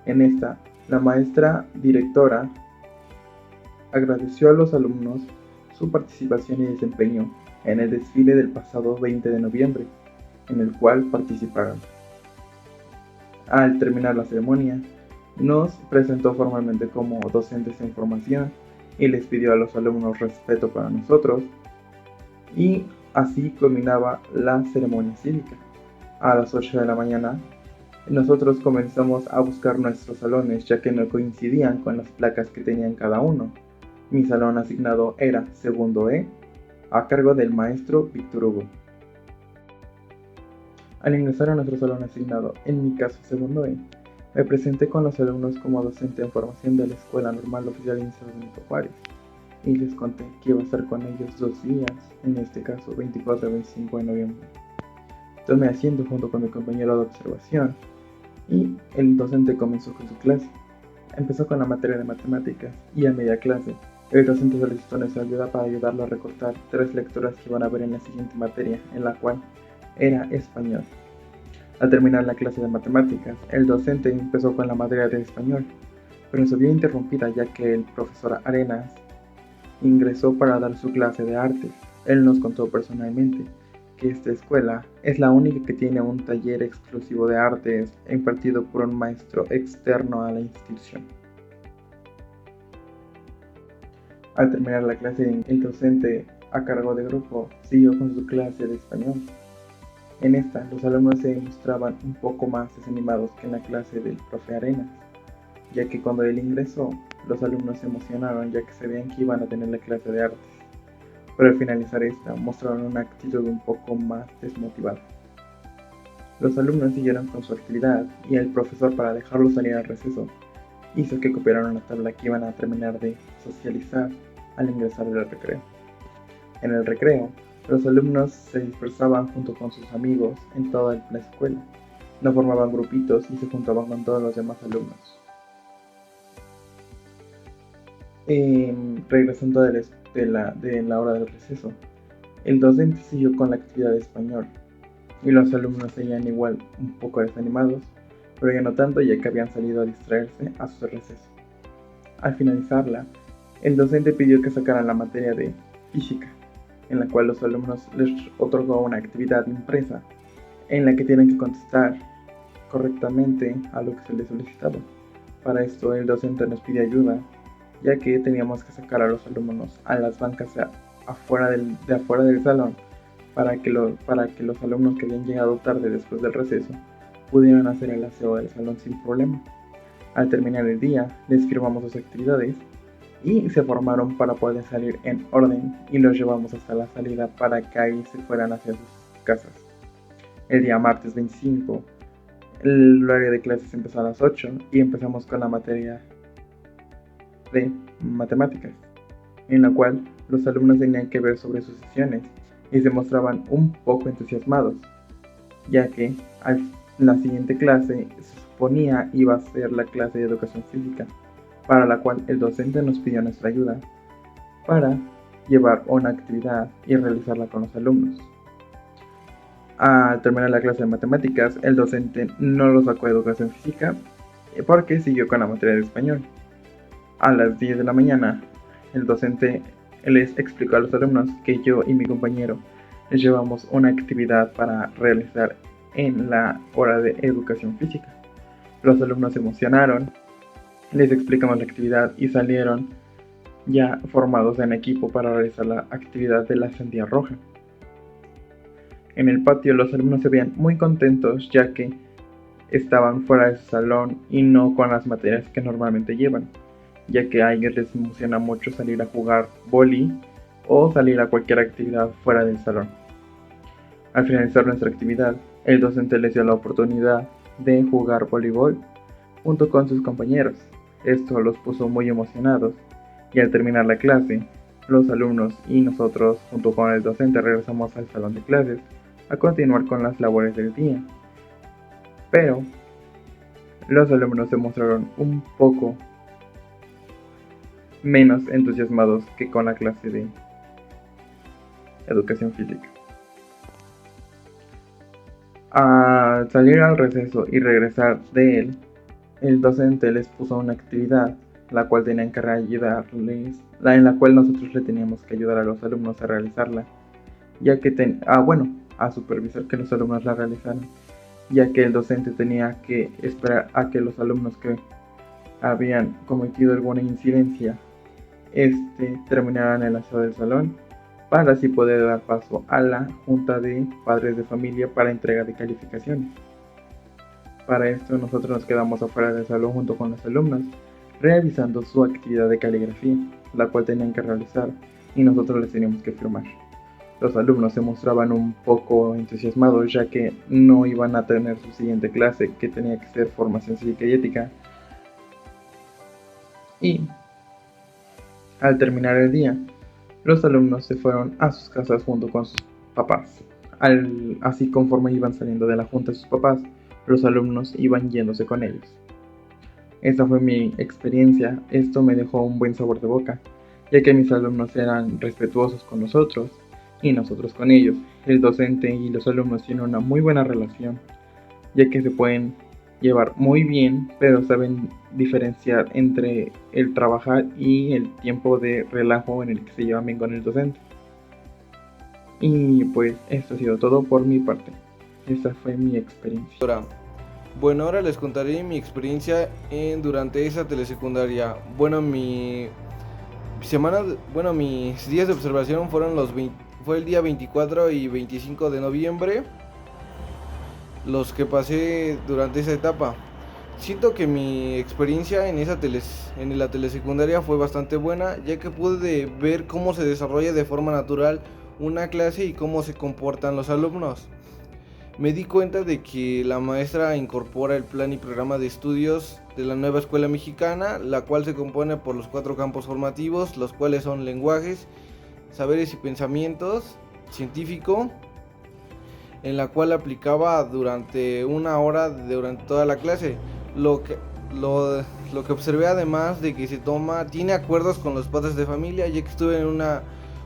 En esta, la maestra directora agradeció a los alumnos su participación y desempeño en el desfile del pasado 20 de noviembre, en el cual participaron. Al terminar la ceremonia, nos presentó formalmente como docentes en formación y les pidió a los alumnos respeto para nosotros, y así culminaba la ceremonia cívica. A las 8 de la mañana, nosotros comenzamos a buscar nuestros salones, ya que no coincidían con las placas que tenían cada uno. Mi salón asignado era segundo E, a cargo del maestro Víctor Hugo. Al ingresar a nuestro salón asignado, en mi caso segundo E, me presenté con los alumnos como docente en formación de la Escuela Normal Oficial Inicial Benito Juárez y les conté que iba a estar con ellos 2 días, en este caso 24 y 25 de noviembre. Tomé asiento junto con mi compañero de observación y el docente comenzó con su clase. Empezó con la materia de matemáticas y a media clase el docente solicitó nuestra ayuda para ayudarlo a recortar 3 lecturas que van a ver en la siguiente materia, en la cual era español. Al terminar la clase de matemáticas, el docente empezó con la materia de español, pero se vio interrumpida ya que el profesor Arenas ingresó para dar su clase de artes. Él nos contó personalmente que esta escuela es la única que tiene un taller exclusivo de artes impartido por un maestro externo a la institución. Al terminar la clase, el docente a cargo de grupo siguió con su clase de español. En esta, los alumnos se mostraban un poco más desanimados que en la clase del profe Arenas, ya que cuando él ingresó, los alumnos se emocionaron ya que sabían que iban a tener la clase de artes, pero al finalizar esta, mostraron una actitud un poco más desmotivada. Los alumnos siguieron con su actividad y el profesor, para dejarlos salir al receso, hizo que copiaran una tabla que iban a terminar de socializar al ingresar al recreo. En el recreo, los alumnos se dispersaban junto con sus amigos en toda la escuela, no formaban grupitos y se juntaban con todos los demás alumnos. Regresando de la hora del receso, el docente siguió con la actividad de español y los alumnos seguían igual un poco desanimados, pero ya no tanto, ya que habían salido a distraerse a su receso. Al finalizarla, el docente pidió que sacaran la materia de física, en la cual los alumnos les otorgó una actividad impresa en la que tienen que contestar correctamente a lo que se les solicitaba. Para esto, el docente nos pidió ayuda, ya que teníamos que sacar a los alumnos a las bancas afuera del salón para que los alumnos que habían llegado tarde después del receso pudieran hacer el aseo del salón sin problema. Al terminar el día, les firmamos sus actividades y se formaron para poder salir en orden y los llevamos hasta la salida para que ahí se fueran hacia sus casas. El día martes 25, el horario de clases empezó a las 8 y empezamos con la materia de matemáticas, en la cual los alumnos tenían que ver sobre sus sesiones y se mostraban un poco entusiasmados, ya que la siguiente clase se suponía iba a ser la clase de educación física, para la cual el docente nos pidió nuestra ayuda para llevar una actividad y realizarla con los alumnos. Al terminar la clase de matemáticas, el docente no lo sacó de educación física porque siguió con la materia de español. A las 10 de la mañana, el docente les explicó a los alumnos que yo y mi compañero les llevamos una actividad para realizar en la hora de educación física. Los alumnos se emocionaron, les explicamos la actividad y salieron ya formados en equipo para realizar la actividad de la sandía roja. En el patio los alumnos se veían muy contentos ya que estaban fuera del salón y no con las materias que normalmente llevan, ya que a ellos les emociona mucho salir a jugar vóley o salir a cualquier actividad fuera del salón. Al finalizar nuestra actividad, el docente les dio la oportunidad de jugar voleibol junto con sus compañeros. Esto los puso muy emocionados y al terminar la clase, los alumnos y nosotros junto con el docente regresamos al salón de clases a continuar con las labores del día. Pero los alumnos se mostraron un poco menos entusiasmados que con la clase de educación física. Al salir al receso y regresar de él, el docente les puso una actividad la cual tenían que ayudarles, en la cual nosotros le teníamos que ayudar a los alumnos a realizarla, ya que a supervisar que los alumnos la realizaran, ya que el docente tenía que esperar a que los alumnos que habían cometido alguna incidencia terminaran el aseo del salón, para así poder dar paso a la junta de padres de familia para entrega de calificaciones. Para esto nosotros nos quedamos afuera del salón junto con los alumnos, realizando su actividad de caligrafía, la cual tenían que realizar y nosotros les teníamos que firmar. Los alumnos se mostraban un poco entusiasmados ya que no iban a tener su siguiente clase, que tenía que ser formación cívica y ética. Y al terminar el día, los alumnos se fueron a sus casas junto con sus papás. Así conforme iban saliendo de la junta de sus papás, los alumnos iban yéndose con ellos. Esta fue mi experiencia. Esto me dejó un buen sabor de boca, ya que mis alumnos eran respetuosos con nosotros y nosotros con ellos. El docente y los alumnos tienen una muy buena relación, ya que se pueden llevar muy bien, pero saben diferenciar entre el trabajar y el tiempo de relajo en el que se llevan bien con el docente. Y pues esto ha sido todo por mi parte. Esta fue mi experiencia. Bueno, ahora les contaré mi experiencia durante esa telesecundaria. Mis días de observación fue el día 24 y 25 de noviembre, los que pasé durante esa etapa. Siento que mi experiencia en la telesecundaria fue bastante buena, ya que pude ver cómo se desarrolla de forma natural una clase y cómo se comportan los alumnos. Me di cuenta de que la maestra incorpora el plan y programa de estudios de la nueva escuela mexicana, la cual se compone por los 4 campos formativos, los cuales son lenguajes, saberes y pensamientos, científico, en la cual aplicaba durante una hora durante toda la clase. Lo que observé, además de que tiene acuerdos con los padres de familia, ya que estuve en una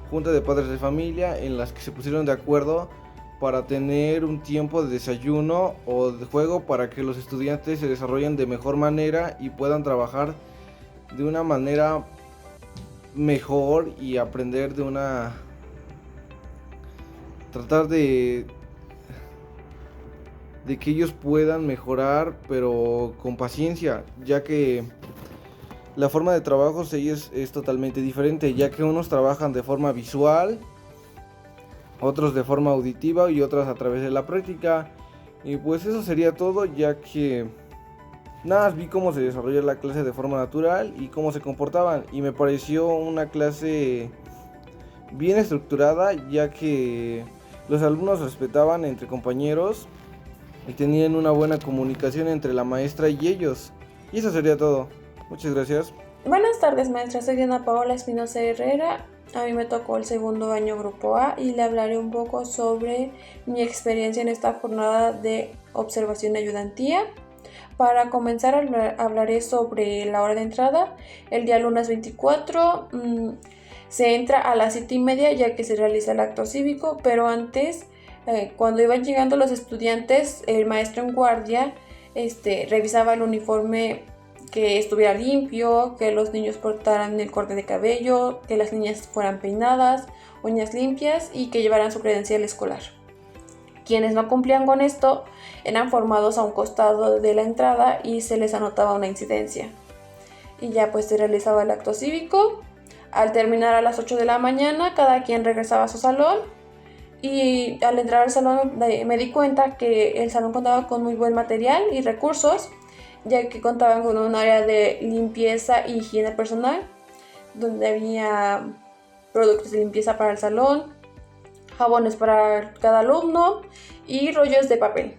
junta de padres de familia en las que se pusieron de acuerdo para tener un tiempo de desayuno o de juego para que los estudiantes se desarrollen de mejor manera y puedan trabajar de una manera mejor y aprender tratar de que ellos puedan mejorar, pero con paciencia, ya que la forma de trabajo es totalmente diferente, ya que unos trabajan de forma visual, otros de forma auditiva y otros a través de la práctica. Y pues eso sería todo, ya que nada, vi cómo se desarrolló la clase de forma natural y cómo se comportaban, y me pareció una clase bien estructurada, ya que los alumnos respetaban entre compañeros y tenían una buena comunicación entre la maestra y ellos. Y eso sería todo. Muchas gracias. Buenas tardes, maestra. Soy Diana Paola Espinosa Herrera. A mí me tocó el segundo año grupo A y le hablaré un poco sobre mi experiencia en esta jornada de observación de ayudantía. Para comenzar hablaré sobre la hora de entrada. El día lunes 24 se entra a las 7:30, ya que se realiza el acto cívico, pero antes Cuando iban llegando los estudiantes, el maestro en guardia revisaba el uniforme, que estuviera limpio, que los niños portaran el corte de cabello, que las niñas fueran peinadas, uñas limpias y que llevaran su credencial escolar. Quienes no cumplían con esto eran formados a un costado de la entrada y se les anotaba una incidencia. Y ya pues se realizaba el acto cívico. Al terminar a las 8 de la mañana, cada quien regresaba a su salón. Y al entrar al salón me di cuenta que el salón contaba con muy buen material y recursos, ya que contaban con un área de limpieza y higiene personal, donde había productos de limpieza para el salón, jabones para cada alumno y rollos de papel.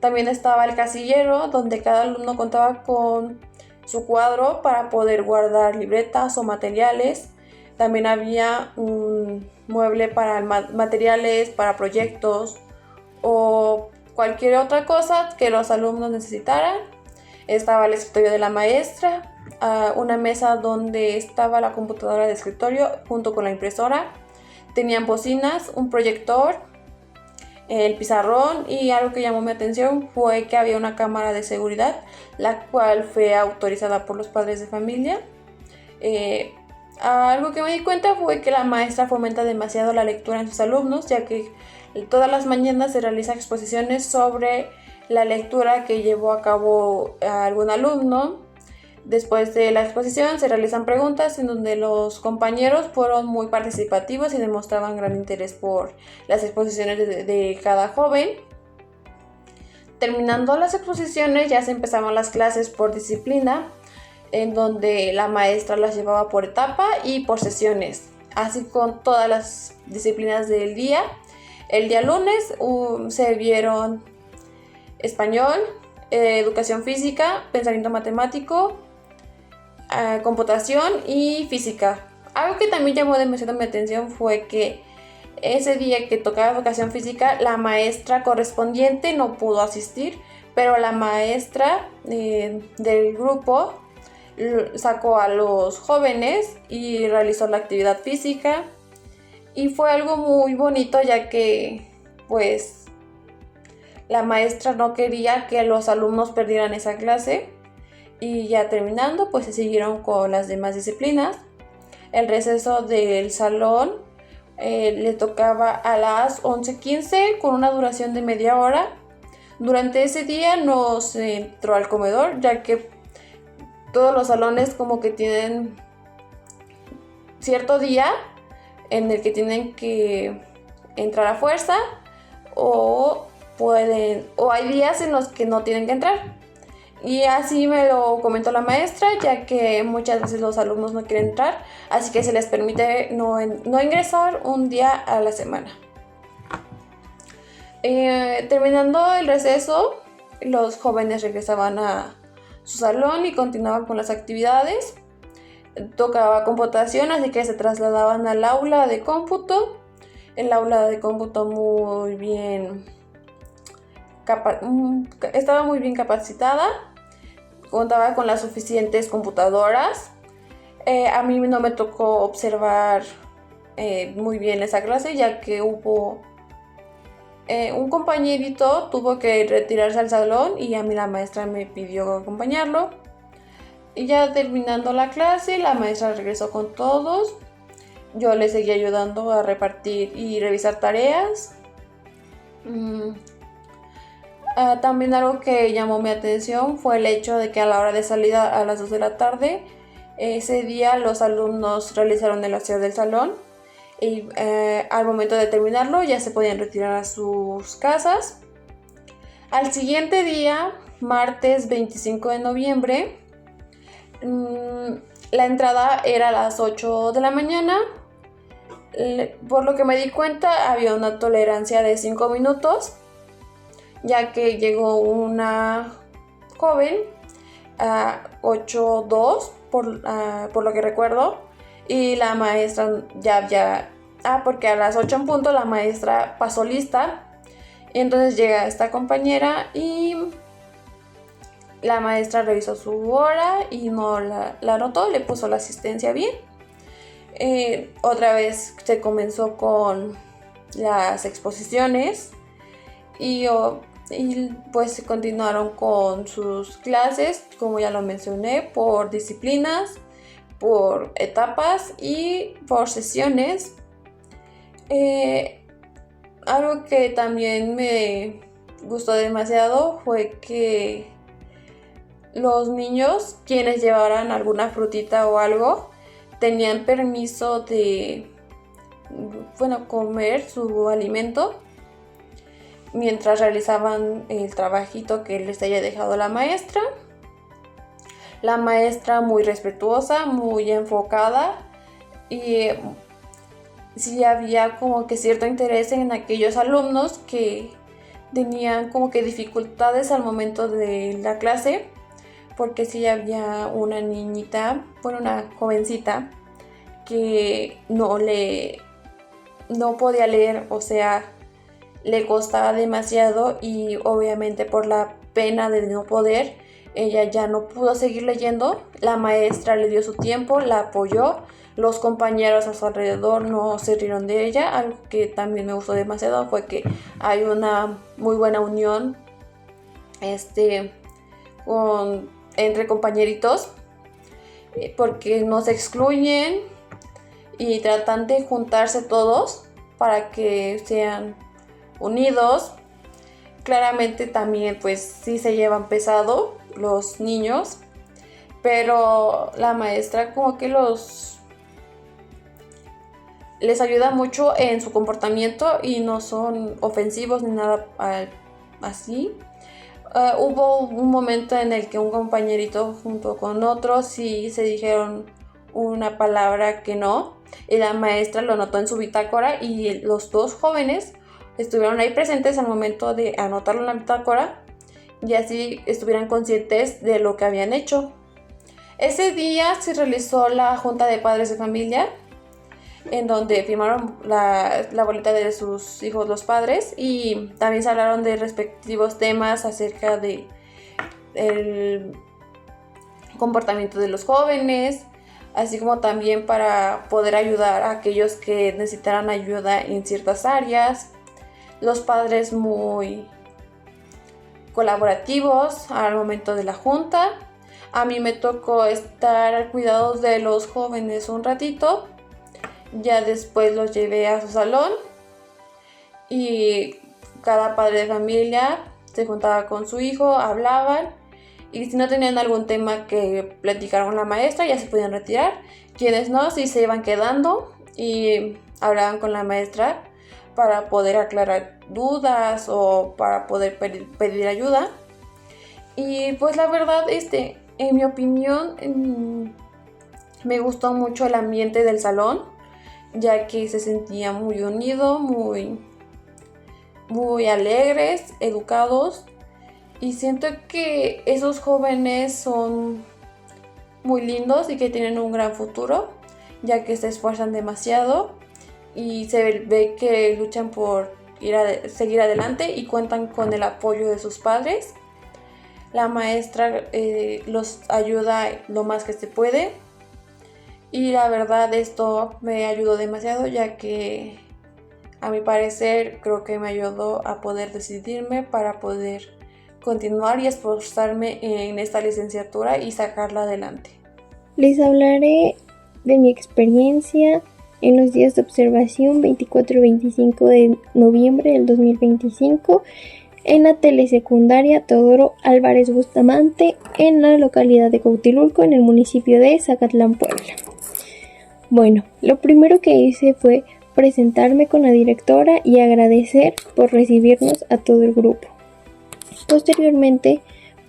También estaba el casillero, donde cada alumno contaba con su cuadro para poder guardar libretas o materiales. También había un mueble para materiales, para proyectos o cualquier otra cosa que los alumnos necesitaran. Estaba el escritorio de la maestra, una mesa donde estaba la computadora de escritorio junto con la impresora. Tenían bocinas, un proyector, el pizarrón, y algo que llamó mi atención fue que había una cámara de seguridad, la cual fue autorizada por los padres de familia. Algo que me di cuenta fue que la maestra fomenta demasiado la lectura en sus alumnos, ya que todas las mañanas se realizan exposiciones sobre la lectura que llevó a cabo algún alumno. Después de la exposición se realizan preguntas en donde los compañeros fueron muy participativos y demostraban gran interés por las exposiciones de cada joven. Terminando las exposiciones ya se empezaban las clases por disciplina, en donde la maestra las llevaba por etapa y por sesiones, así con todas las disciplinas del día. El día lunes se vieron español, educación física, pensamiento matemático, computación y física. Algo que también llamó demasiado mi atención fue que ese día que tocaba educación física, la maestra correspondiente no pudo asistir, pero la maestra del grupo sacó a los jóvenes y realizó la actividad física, y fue algo muy bonito, ya que pues la maestra no quería que los alumnos perdieran esa clase. Y ya terminando, pues se siguieron con las demás disciplinas. El receso del salón le tocaba a las 11:15 con una duración de media hora. Durante ese día no se entró al comedor, ya que todos los salones como que tienen cierto día en el que tienen que entrar a fuerza, o hay días en los que no tienen que entrar. Y así me lo comentó la maestra, ya que muchas veces los alumnos no quieren entrar, así que se les permite no ingresar un día a la semana. Terminando el receso, los jóvenes regresaban a su salón y continuaban con las actividades. Tocaba computación, así que se trasladaban al aula de cómputo. El aula de cómputo estaba muy bien capacitada, contaba con las suficientes computadoras. A mí no me tocó observar muy bien esa clase, ya que hubo un compañerito tuvo que retirarse al salón y a mí la maestra me pidió acompañarlo. Y ya terminando la clase, la maestra regresó con todos. Yo le seguí ayudando a repartir y revisar tareas. También algo que llamó mi atención fue el hecho de que a la hora de salida a las 2 de la tarde, ese día los alumnos realizaron el aseo del salón y al momento de terminarlo ya se podían retirar a sus casas. Al siguiente día, martes 25 de noviembre, la entrada era a las 8 de la mañana. Por lo que me di cuenta, había una tolerancia de 5 minutos, ya que llegó una joven a 8:02 por lo que recuerdo, y la maestra porque a las 8 en punto la maestra pasó lista, y entonces llega esta compañera y la maestra revisó su hora y no la anotó, le puso la asistencia bien. Otra vez se comenzó con las exposiciones y pues continuaron con sus clases, como ya lo mencioné, por disciplinas, por etapas y por sesiones. Algo que también me gustó demasiado fue que los niños, quienes llevaran alguna frutita o algo, tenían permiso de, comer su alimento mientras realizaban el trabajito que les haya dejado la maestra. La maestra muy respetuosa, muy enfocada, y sí había como que cierto interés en aquellos alumnos que tenían como que dificultades al momento de la clase, porque sí había una niñita, una jovencita que no podía leer, o sea, le costaba demasiado, y obviamente por la pena de no poder, ella ya no pudo seguir leyendo. La maestra le dio su tiempo, la apoyó, los compañeros a su alrededor no se rieron de ella. Algo que también me gustó demasiado fue que hay una muy buena unión entre compañeritos, porque no se excluyen y tratan de juntarse todos para que sean unidos. Claramente también pues sí se llevan pesado los niños, pero la maestra como que les ayuda mucho en su comportamiento y no son ofensivos ni nada así. Hubo un momento en el que un compañerito junto con otros sí se dijeron una palabra que no, y la maestra lo notó en su bitácora, y los dos jóvenes estuvieron ahí presentes al momento de anotarlo en la bitácora, y así estuvieran conscientes de lo que habían hecho. Ese día se realizó la junta de padres de familia, en donde firmaron la boleta de sus hijos los padres, y también se hablaron de respectivos temas acerca de el comportamiento de los jóvenes, así como también para poder ayudar a aquellos que necesitaran ayuda en ciertas áreas. Los padres muy colaborativos al momento de la junta. A mí me tocó estar al cuidado de los jóvenes un ratito. Ya después los llevé a su salón y cada padre de familia se juntaba con su hijo, hablaban, y si no tenían algún tema que platicar con la maestra, ya se podían retirar. Quienes no, sí se iban quedando y hablaban con la maestra para poder aclarar dudas o para poder pedir ayuda. Y pues la verdad, en mi opinión, me gustó mucho el ambiente del salón, ya que se sentía muy unido, muy alegres, educados, y siento que esos jóvenes son muy lindos y que tienen un gran futuro, ya que se esfuerzan demasiado y se ve que luchan por seguir adelante y cuentan con el apoyo de sus padres. La maestra los ayuda lo más que se puede, y la verdad esto me ayudó demasiado, ya que a mi parecer creo que me ayudó a poder decidirme para poder continuar y esforzarme en esta licenciatura y sacarla adelante. Les hablaré de mi experiencia en los días de observación 24 y 25 de noviembre del 2025 en la telesecundaria Teodoro Álvarez Bustamante, en la localidad de Cuauhtilulco, en el municipio de Zacatlán, Puebla. Bueno, lo primero que hice fue presentarme con la directora y agradecer por recibirnos a todo el grupo. Posteriormente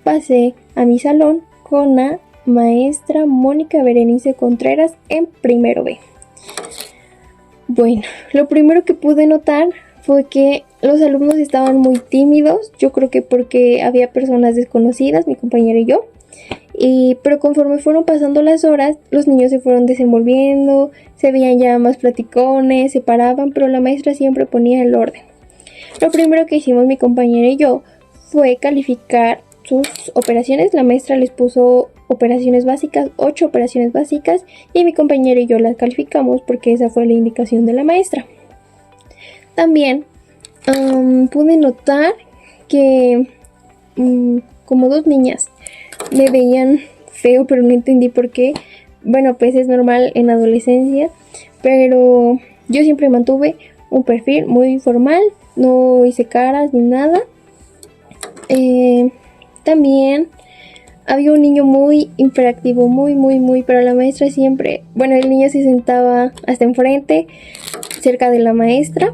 pasé a mi salón con la maestra Mónica Berenice Contreras en primero B. Bueno, lo primero que pude notar fue que los alumnos estaban muy tímidos, yo creo que porque había personas desconocidas, mi compañera y yo, pero conforme fueron pasando las horas, los niños se fueron desenvolviendo, se veían ya más platicones, se paraban, pero la maestra siempre ponía el orden. Lo primero que hicimos mi compañera y yo fue calificar sus operaciones. La maestra les puso operaciones básicas, 8 operaciones básicas, y mi compañera y yo las calificamos porque esa fue la indicación de la maestra. También pude notar que como dos niñas me veían feo, pero no entendí por qué. Bueno, pues es normal en adolescencia, pero yo siempre mantuve un perfil muy formal, no hice caras ni nada. También había un niño muy hiperactivo, muy, pero la maestra siempre, bueno, el niño se sentaba hasta enfrente, cerca de la maestra,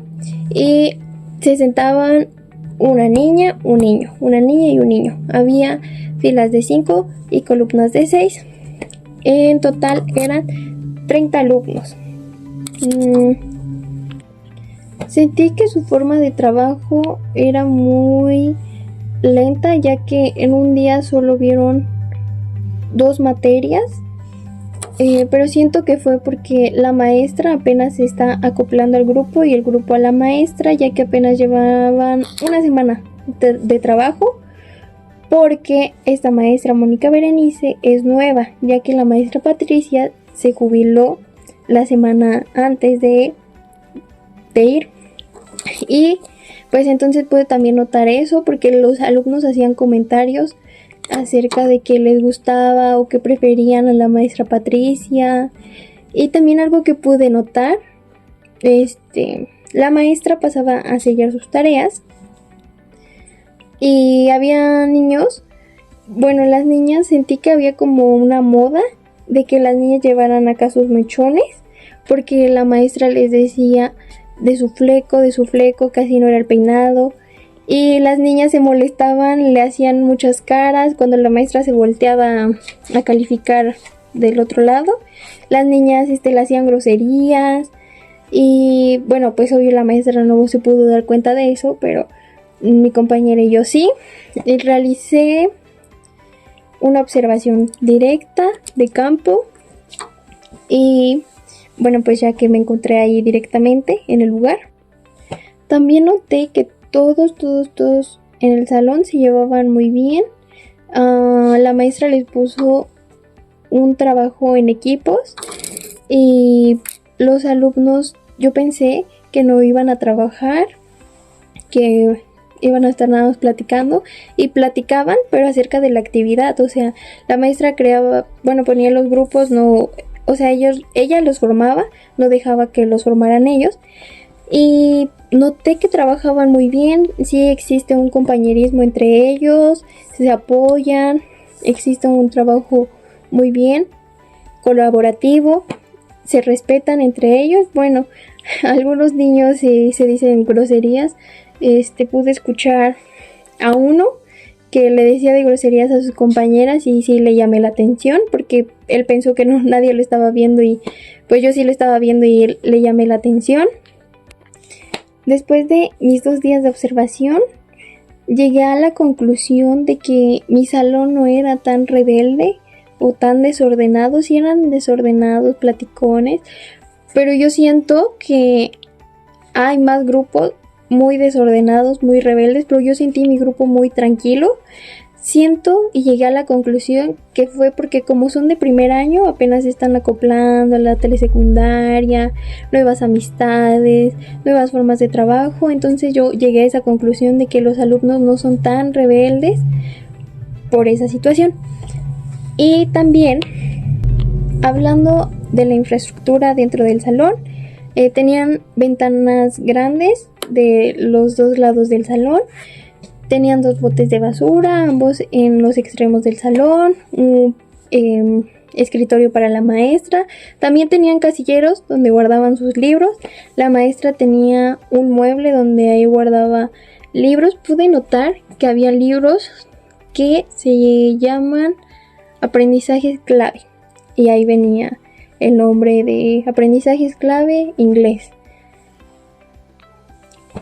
y se sentaban una niña, un niño, una niña y un niño. Había filas de 5 y columnas de 6. En total eran 30 alumnos. Sentí que su forma de trabajo era muy lenta, ya que en un día solo vieron 2 materias, pero siento que fue porque la maestra apenas se está acoplando al grupo y el grupo a la maestra, ya que apenas llevaban una semana de trabajo, porque esta maestra Mónica Berenice es nueva, ya que la maestra Patricia se jubiló la semana antes de ir. Y pues entonces pude también notar eso, porque los alumnos hacían comentarios acerca de que les gustaba o que preferían a la maestra Patricia. Y también algo que pude notar, la maestra pasaba a sellar sus tareas y había niños, bueno, las niñas sentí que había como una moda de que las niñas llevaran acá sus mechones, porque la maestra les decía de su fleco, casi no era el peinado. Y las niñas se molestaban, le hacían muchas caras cuando la maestra se volteaba a calificar del otro lado. Las niñas le hacían groserías. Y bueno, pues obvio la maestra no se pudo dar cuenta de eso, pero mi compañera y yo sí. Y realicé una observación directa de campo. Y bueno, pues ya que me encontré ahí directamente en el lugar, también noté que todos en el salón se llevaban muy bien. La maestra les puso un trabajo en equipos y los alumnos, yo pensé que no iban a trabajar, que iban a estar nada más platicando, y platicaban, pero acerca de la actividad. O sea, la maestra ponía los grupos, no, o sea, ella los formaba, no dejaba que los formaran ellos. Y noté que trabajaban muy bien, sí existe un compañerismo entre ellos, se apoyan, existe un trabajo muy bien, colaborativo, se respetan entre ellos. Bueno, algunos niños se dicen groserías. Pude escuchar a uno que le decía de groserías a sus compañeras y sí le llamé la atención, porque él pensó que nadie lo estaba viendo, y pues yo sí lo estaba viendo y le llamé la atención. Después de mis 2 días de observación, llegué a la conclusión de que mi salón no era tan rebelde o tan desordenado. Sí eran desordenados, platicones, pero yo siento que hay más grupos muy desordenados, muy rebeldes, pero yo sentí mi grupo muy tranquilo. Siento y llegué a la conclusión que fue porque como son de primer año, apenas se están acoplando a la telesecundaria, nuevas amistades, nuevas formas de trabajo. Entonces yo llegué a esa conclusión de que los alumnos no son tan rebeldes por esa situación. Y también, hablando de la infraestructura dentro del salón, tenían ventanas grandes de los 2 lados del salón. Tenían 2 botes de basura, ambos en los extremos del salón, un escritorio para la maestra. También tenían casilleros donde guardaban sus libros. La maestra tenía un mueble donde ahí guardaba libros. Pude notar que había libros que se llaman Aprendizajes Clave, y ahí venía el nombre de Aprendizajes Clave Inglés.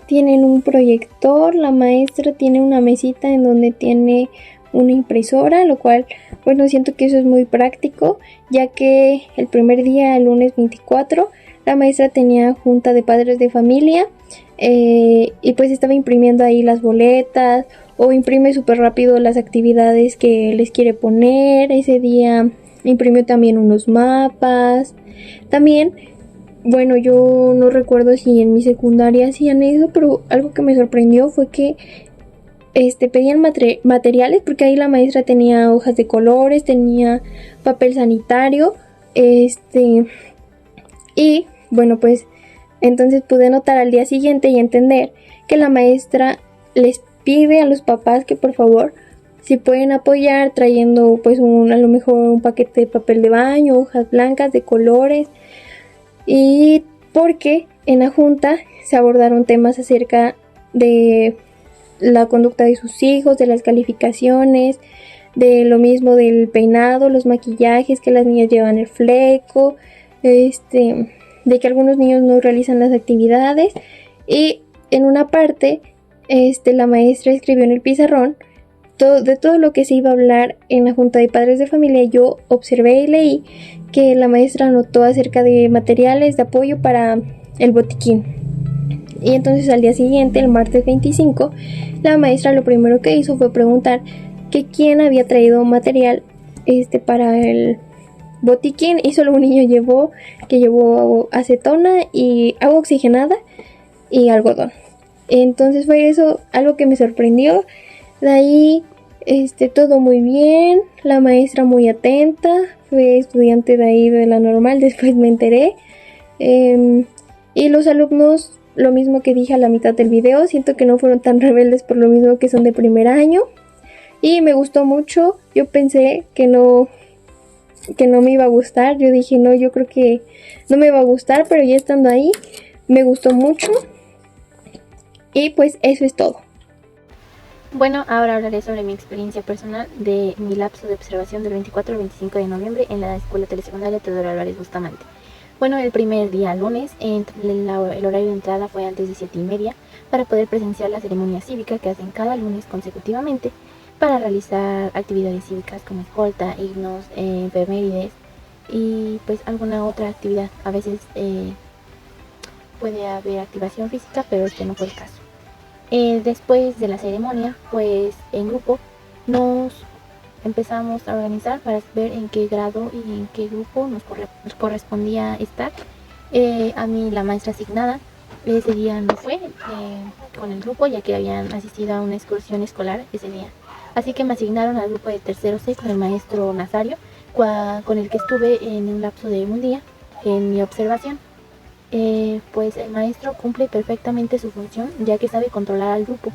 Tienen un proyector, la maestra tiene una mesita en donde tiene una impresora, lo cual, bueno, siento que eso es muy práctico, ya que el primer día, el lunes 24, la maestra tenía junta de padres de familia, y pues estaba imprimiendo ahí las boletas, o imprime súper rápido las actividades que les quiere poner. Ese día imprimió también unos mapas. También bueno, yo no recuerdo si en mi secundaria hacían eso, pero algo que me sorprendió fue que pedían materiales, porque ahí la maestra tenía hojas de colores, tenía papel sanitario, y bueno, pues entonces pude notar al día siguiente y entender que la maestra les pide a los papás que por favor si pueden apoyar trayendo pues a lo mejor un paquete de papel de baño, hojas blancas de colores, y porque en la junta se abordaron temas acerca de la conducta de sus hijos, de las calificaciones, de lo mismo del peinado, los maquillajes, que las niñas llevan el fleco, de que algunos niños no realizan las actividades, y en una parte la maestra escribió en el pizarrón de todo lo que se iba a hablar en la junta de padres de familia. Yo observé y leí que la maestra anotó acerca de materiales de apoyo para el botiquín. Y entonces al día siguiente, el martes 25, la maestra lo primero que hizo fue preguntar que quién había traído material para el botiquín, y solo un niño llevó acetona y agua oxigenada y algodón. Entonces fue eso algo que me sorprendió. De ahí todo muy bien, la maestra muy atenta, fue estudiante de ahí de la normal, después me enteré. Y los alumnos, lo mismo que dije a la mitad del video, siento que no fueron tan rebeldes por lo mismo que son de primer año, y me gustó mucho. Yo pensé que no me iba a gustar, yo dije no, yo creo que no me va a gustar, pero ya estando ahí me gustó mucho. Y pues eso es todo. Bueno, ahora hablaré sobre mi experiencia personal de mi lapso de observación del 24 al 25 de noviembre en la Escuela Telesecundaria Teodoro Álvarez Bustamante. Bueno, el primer día, lunes, el horario de entrada fue antes de 7:30 para poder presenciar la ceremonia cívica que hacen cada lunes consecutivamente para realizar actividades cívicas como escolta, himnos, efemérides y pues alguna otra actividad. A veces puede haber activación física, pero este no fue el caso. Después de la ceremonia, pues en grupo nos empezamos a organizar para ver en qué grado y en qué grupo nos correspondía estar. A mí la maestra asignada ese día no fue con el grupo, ya que habían asistido a una excursión escolar ese día. Así que me asignaron al grupo de tercero C con el maestro Nazario, con el que estuve en un lapso de un día en mi observación. Pues el maestro cumple perfectamente su función, ya que sabe controlar al grupo,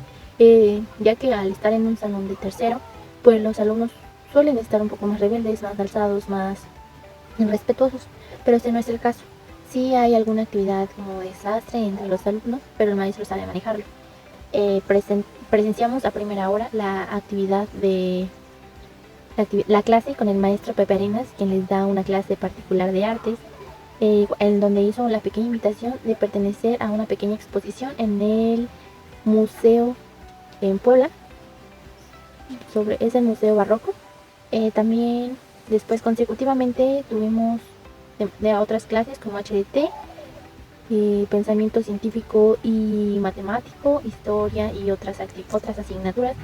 ya que al estar en un salón de tercero, pues los alumnos suelen estar un poco más rebeldes, más alzados, más irrespetuosos, pero este no es el caso. Sí hay alguna actividad como desastre entre los alumnos, pero el maestro sabe manejarlo. Presenciamos a primera hora la actividad de la clase con el maestro Pepe Arenas, quien les da una clase particular de artes, en donde hizo la pequeña invitación de pertenecer a una pequeña exposición en el museo en Puebla, es el Museo Barroco. También después consecutivamente tuvimos de otras clases como HDT, pensamiento científico y matemático, historia y otras asignaturas.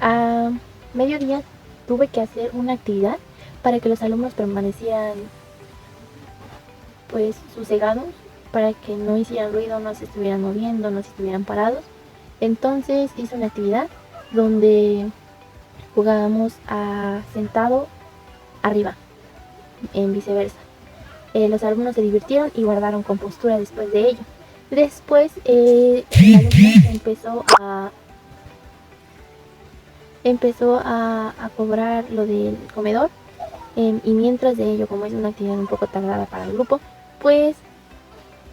A mediodía tuve que hacer una actividad para que los alumnos permanecieran pues sosegados, para que no hicieran ruido, no se estuvieran moviendo, no se estuvieran parados. Entonces hice una actividad donde jugábamos a sentado arriba, en viceversa. Los alumnos se divirtieron y guardaron compostura después de ello. Después el alumno empezó a cobrar lo del comedor, y mientras de ello, como es una actividad un poco tardada para el grupo, pues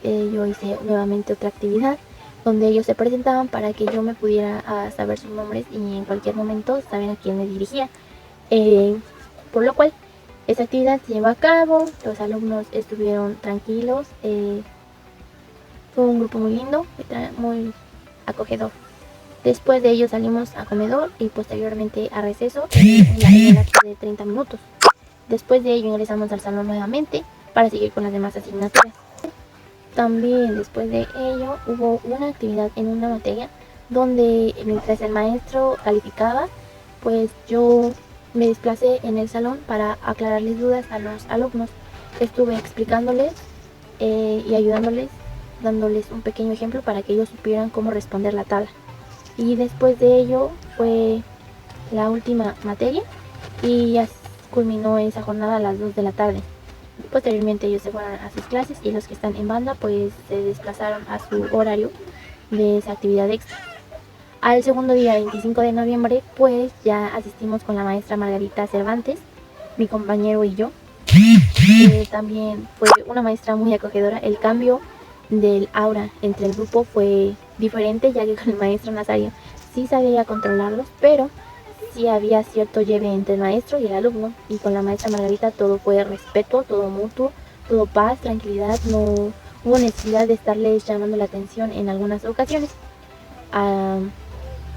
yo hice nuevamente otra actividad donde ellos se presentaban para que yo me pudiera saber sus nombres y en cualquier momento saber a quién me dirigía. Por lo cual esa actividad se llevó a cabo, los alumnos estuvieron tranquilos, fue un grupo muy lindo, muy acogedor. Después de ello salimos a comedor y posteriormente a receso en el lapso de 30 minutos. Después de ello ingresamos al salón nuevamente para seguir con las demás asignaturas. También después de ello hubo una actividad en una materia donde mientras el maestro calificaba, pues yo me desplacé en el salón para aclararles dudas a los alumnos. Estuve explicándoles y ayudándoles, dándoles un pequeño ejemplo para que ellos supieran cómo responder la tabla. Y después de ello fue la última materia y ya culminó esa jornada a las 2 de la tarde. Posteriormente ellos se fueron a sus clases y los que están en banda pues se desplazaron a su horario de esa actividad extra. Al segundo día, 25 de noviembre, pues ya asistimos con la maestra Margarita Cervantes, mi compañero y yo. También fue una maestra muy acogedora. El cambio del aura entre el grupo fue diferente, ya que con el maestro Nazario sí sabía controlarlos, pero sí había cierto lleve entre el maestro y el alumno. Y con la maestra Margarita todo fue respeto, todo mutuo, todo paz, tranquilidad. No hubo necesidad de estarles llamando la atención en algunas ocasiones.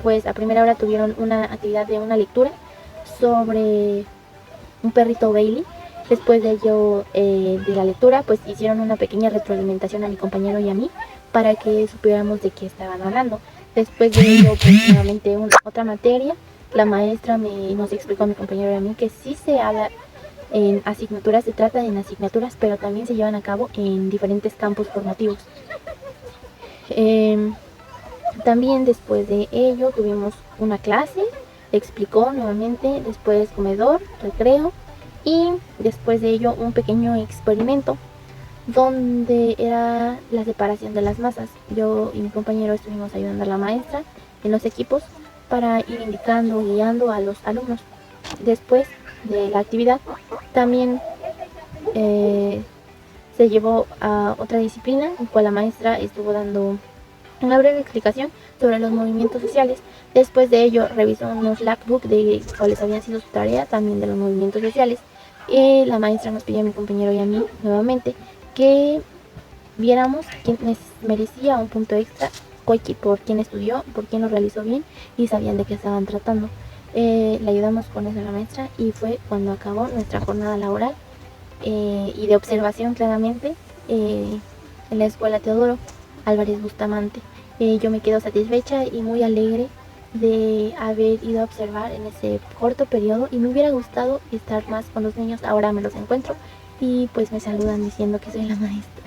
Pues a primera hora tuvieron una actividad de una lectura sobre un perrito Bailey. Después de ello, de la lectura, pues hicieron una pequeña retroalimentación a mi compañero y a mí para que supiéramos de qué estaban hablando. Después de ello, pues nuevamente otra materia. La maestra nos explicó a mi compañero y a mí que sí se habla en asignaturas, se trata en asignaturas, pero también se llevan a cabo en diferentes campos formativos. También después de ello tuvimos una clase, explicó nuevamente, después comedor, recreo y después de ello un pequeño experimento donde era la separación de las masas. Yo y mi compañero estuvimos ayudando a la maestra en los equipos para ir indicando, guiando a los alumnos. Después de la actividad también se llevó a otra disciplina en cual la maestra estuvo dando una breve explicación sobre los movimientos sociales. Después de ello revisó unos logbook de cuáles habían sido su tarea, también de los movimientos sociales. La maestra nos pidió a mi compañero y a mí nuevamente que viéramos quién merecía un punto extra, por quién estudió, por quién lo realizó bien y sabían de qué estaban tratando. Le ayudamos con eso a la maestra y fue cuando acabó nuestra jornada laboral y de observación claramente en la escuela Teodoro Álvarez Bustamante. Yo me quedo satisfecha y muy alegre de haber ido a observar en ese corto periodo y me hubiera gustado estar más con los niños. Ahora me los encuentro y pues me saludan diciendo que soy la maestra.